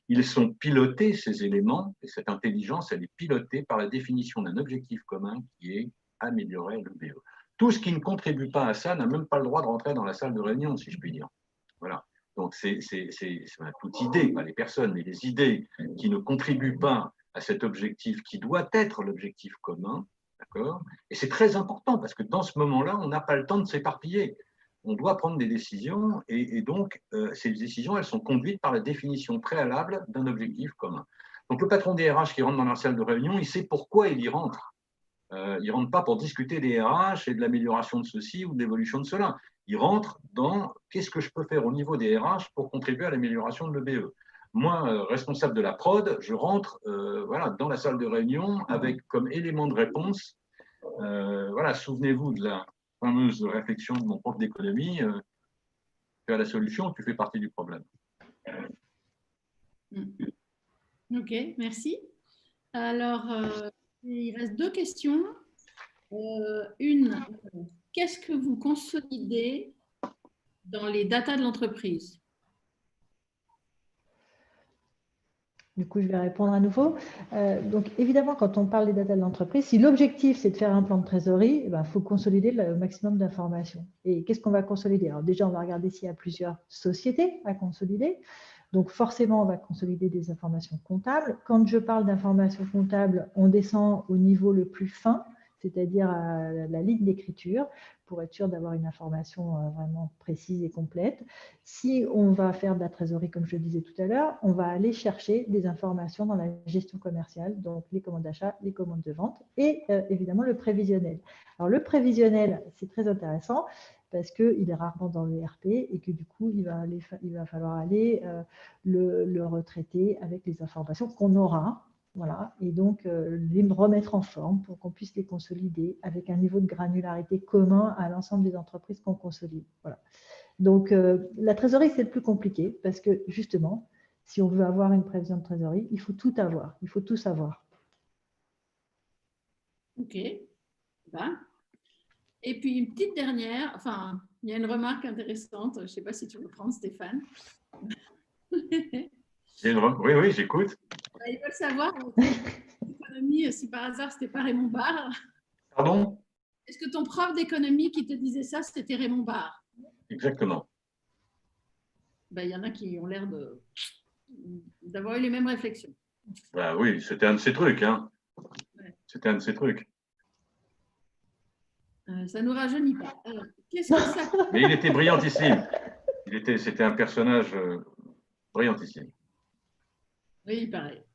ils sont pilotés, ces éléments, et cette intelligence, elle est pilotée par la définition d'un objectif commun qui est améliorer l'EBE. Tout ce qui ne contribue pas à ça n'a même pas le droit de rentrer dans la salle de réunion, si je puis dire. Voilà. Donc, c'est toute idée, pas les personnes, mais les idées qui ne contribuent pas à cet objectif qui doit être l'objectif commun, d'accord ? Et c'est très important parce que dans ce moment-là, on n'a pas le temps de s'éparpiller. On doit prendre des décisions et donc, ces décisions, elles sont conduites par la définition préalable d'un objectif commun. Donc, le patron des RH qui rentre dans la salle de réunion, il sait pourquoi il y rentre. Il ne rentre pas pour discuter des RH et de l'amélioration de ceci ou de l'évolution de cela. Il rentre dans qu'est-ce que je peux faire au niveau des RH pour contribuer à l'amélioration de l'EBE. Moi, responsable de la prod, je rentre voilà, dans la salle de réunion avec comme élément de réponse, voilà, souvenez-vous de la fameuse réflexion de mon prof d'économie, tu as la solution, tu fais partie du problème. Ok, merci. Alors, il reste deux questions. Une, qu'est-ce que vous consolidez dans les datas de l'entreprise? Du coup, je vais répondre à nouveau. Donc, évidemment, quand on parle des datas de l'entreprise, si l'objectif, c'est de faire un plan de trésorerie, il faut consolider le maximum d'informations. Et qu'est-ce qu'on va consolider? Alors déjà, on va regarder s'il y a plusieurs sociétés à consolider. Donc, forcément, on va consolider des informations comptables. Quand je parle d'informations comptables, on descend au niveau le plus fin, c'est-à-dire à la ligne d'écriture, pour être sûr d'avoir une information vraiment précise et complète. Si on va faire de la trésorerie, comme je le disais tout à l'heure, on va aller chercher des informations dans la gestion commerciale, donc les commandes d'achat, les commandes de vente et évidemment le prévisionnel. Alors le prévisionnel, c'est très intéressant parce qu'il est rarement dans le RP et que du coup, il va falloir aller le retraiter avec les informations qu'on aura. Voilà, et donc les remettre en forme pour qu'on puisse les consolider avec un niveau de granularité commun à l'ensemble des entreprises qu'on consolide. Voilà. Donc la trésorerie, c'est le plus compliqué parce que justement, si on veut avoir une prévision de trésorerie, il faut tout avoir, il faut tout savoir. Ok. Ben. Et puis une petite dernière, enfin, il y a une remarque intéressante, je ne sais pas si tu veux prendre, Stéphane. Oui, j'écoute. Ils veulent savoir, économie, si par hasard, ce n'était pas Raymond Barre. Pardon? Est-ce que ton prof d'économie qui te disait ça, c'était Raymond Barre? Exactement. Ben, il y en a qui ont l'air d'avoir eu les mêmes réflexions. Bah oui, c'était un de ces trucs. Hein. Ouais. C'était un de ces trucs. Ça ne nous rajeunit pas. Alors, qu'est-ce que ça... Mais il était brillantissime. C'était un personnage brillantissime. Oui, il paraît.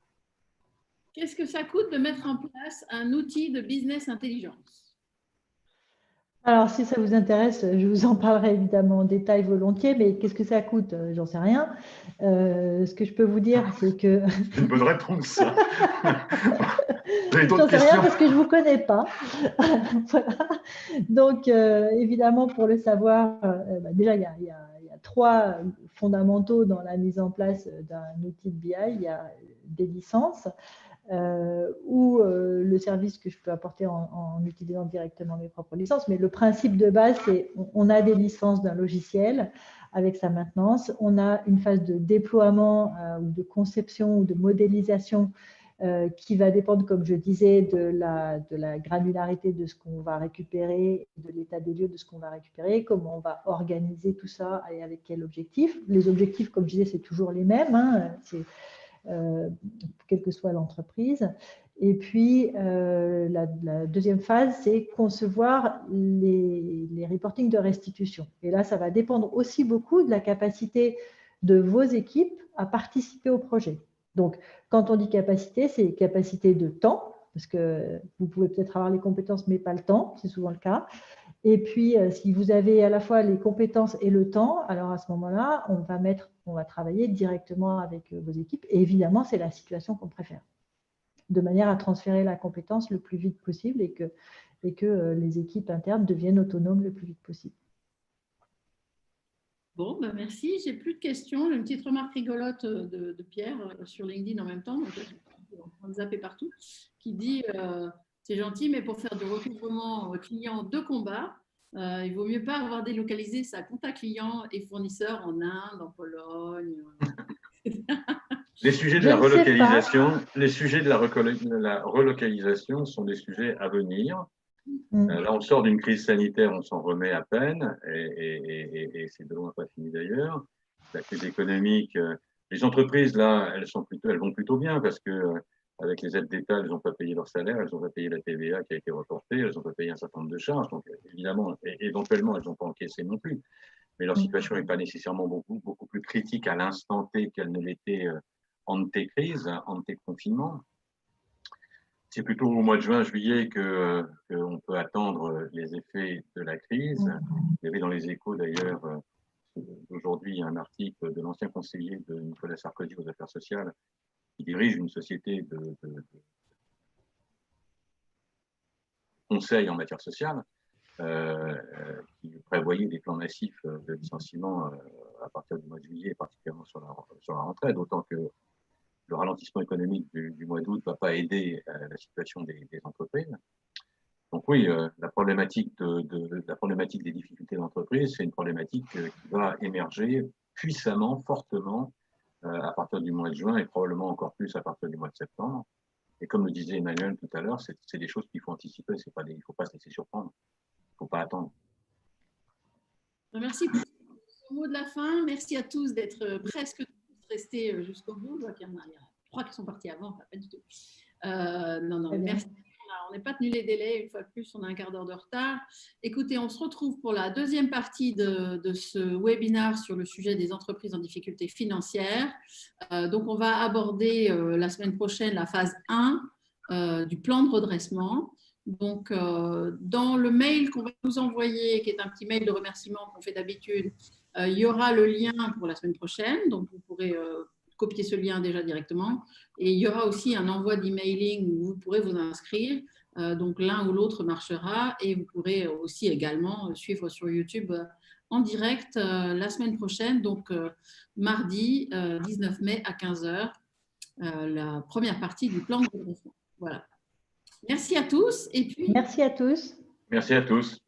Qu'est-ce que ça coûte de mettre en place un outil de business intelligence? Alors, si ça vous intéresse, je vous en parlerai évidemment en détail volontiers, mais qu'est-ce que ça coûte? J'en sais rien. Ce que je peux vous dire, c'est que… C'est une bonne réponse, ça. Vous avez d'autres J'en sais rien questions? parce que je ne vous connais pas. Voilà. Donc, évidemment, pour le savoir, déjà, il y a 3 fondamentaux dans la mise en place d'un outil de BI. Il y a des licences, ou le service que je peux apporter en utilisant directement mes propres licences. Mais le principe de base, c'est on a des licences d'un logiciel avec sa maintenance. On a une phase de déploiement ou de conception ou de modélisation qui va dépendre, comme je disais, de la granularité de ce qu'on va récupérer, de l'état des lieux de ce qu'on va récupérer, comment on va organiser tout ça et avec quel objectif. Les objectifs, comme je disais, c'est toujours les mêmes, hein, quelle que soit l'entreprise. Et puis, la deuxième phase, c'est concevoir les reportings de restitution. Et là, ça va dépendre aussi beaucoup de la capacité de vos équipes à participer au projet. Donc, quand on dit capacité, c'est capacité de temps, parce que vous pouvez peut-être avoir les compétences, mais pas le temps, c'est souvent le cas. Et puis, si vous avez à la fois les compétences et le temps, alors à ce moment-là, on va travailler directement avec vos équipes. Et évidemment, c'est la situation qu'on préfère, de manière à transférer la compétence le plus vite possible et que les équipes internes deviennent autonomes le plus vite possible. Bon, ben merci. J'ai plus de questions. J'ai une petite remarque rigolote de Pierre sur LinkedIn en même temps. Donc, on zappe partout. Qui dit c'est gentil, mais pour faire de recouvrement client de combat, il vaut mieux pas avoir délocalisé sa compta client et fournisseur en Inde, en Pologne. Les sujets de Je la ne sais relocalisation, les sujets de la relocalisation sont des sujets à venir. Là, on sort d'une crise sanitaire, on s'en remet à peine, et c'est de loin pas fini d'ailleurs. La crise économique, les entreprises là, elles vont plutôt bien parce que avec les aides d'État, elles n'ont pas payé leur salaire, elles n'ont pas payé la TVA qui a été reportée, elles n'ont pas payé un certain nombre de charges. Donc évidemment, éventuellement, elles n'ont pas encaissé non plus. Mais leur situation n'est pas nécessairement beaucoup plus critique à l'instant T qu'elle ne l'était ante-crise, ante-confinement. C'est plutôt au mois de juin, juillet qu'on peut attendre les effets de la crise. Il y avait dans les Échos d'ailleurs aujourd'hui un article de l'ancien conseiller de Nicolas Sarkozy aux affaires sociales qui dirige une société de conseil en matière sociale qui prévoyait des plans massifs de licenciement à partir du mois de juillet, particulièrement sur la rentrée, d'autant que le ralentissement économique du mois d'août ne va pas aider la situation des entreprises. Donc oui, la problématique des difficultés d'entreprise, c'est une problématique qui va émerger puissamment, fortement à partir du mois de juin et probablement encore plus à partir du mois de septembre. Et comme le disait Emmanuel tout à l'heure, c'est des choses qu'il faut anticiper, il ne faut pas se laisser surprendre, il ne faut pas attendre. Merci pour ce mot de la fin. Merci à tous d'être presque restés jusqu'au bout. Il y en a 3 qui sont partis avant, pas du tout. Non, merci. On n'est pas tenu les délais, une fois de plus, on a un quart d'heure de retard. Écoutez, on se retrouve pour la deuxième partie de ce webinaire sur le sujet des entreprises en difficulté financière. Donc, on va aborder la semaine prochaine la phase 1 du plan de redressement. Donc, dans le mail qu'on va vous envoyer, qui est un petit mail de remerciement qu'on fait d'habitude, il y aura le lien pour la semaine prochaine. Donc, vous pourrez copier ce lien déjà directement. Et il y aura aussi un envoi d'emailing où vous pourrez vous inscrire. Donc, l'un ou l'autre marchera. Et vous pourrez aussi également suivre sur YouTube en direct la semaine prochaine, donc mardi 19 mai à 15h, la première partie du plan de redressement. Voilà. Merci à tous. Et puis… Merci à tous. Merci à tous.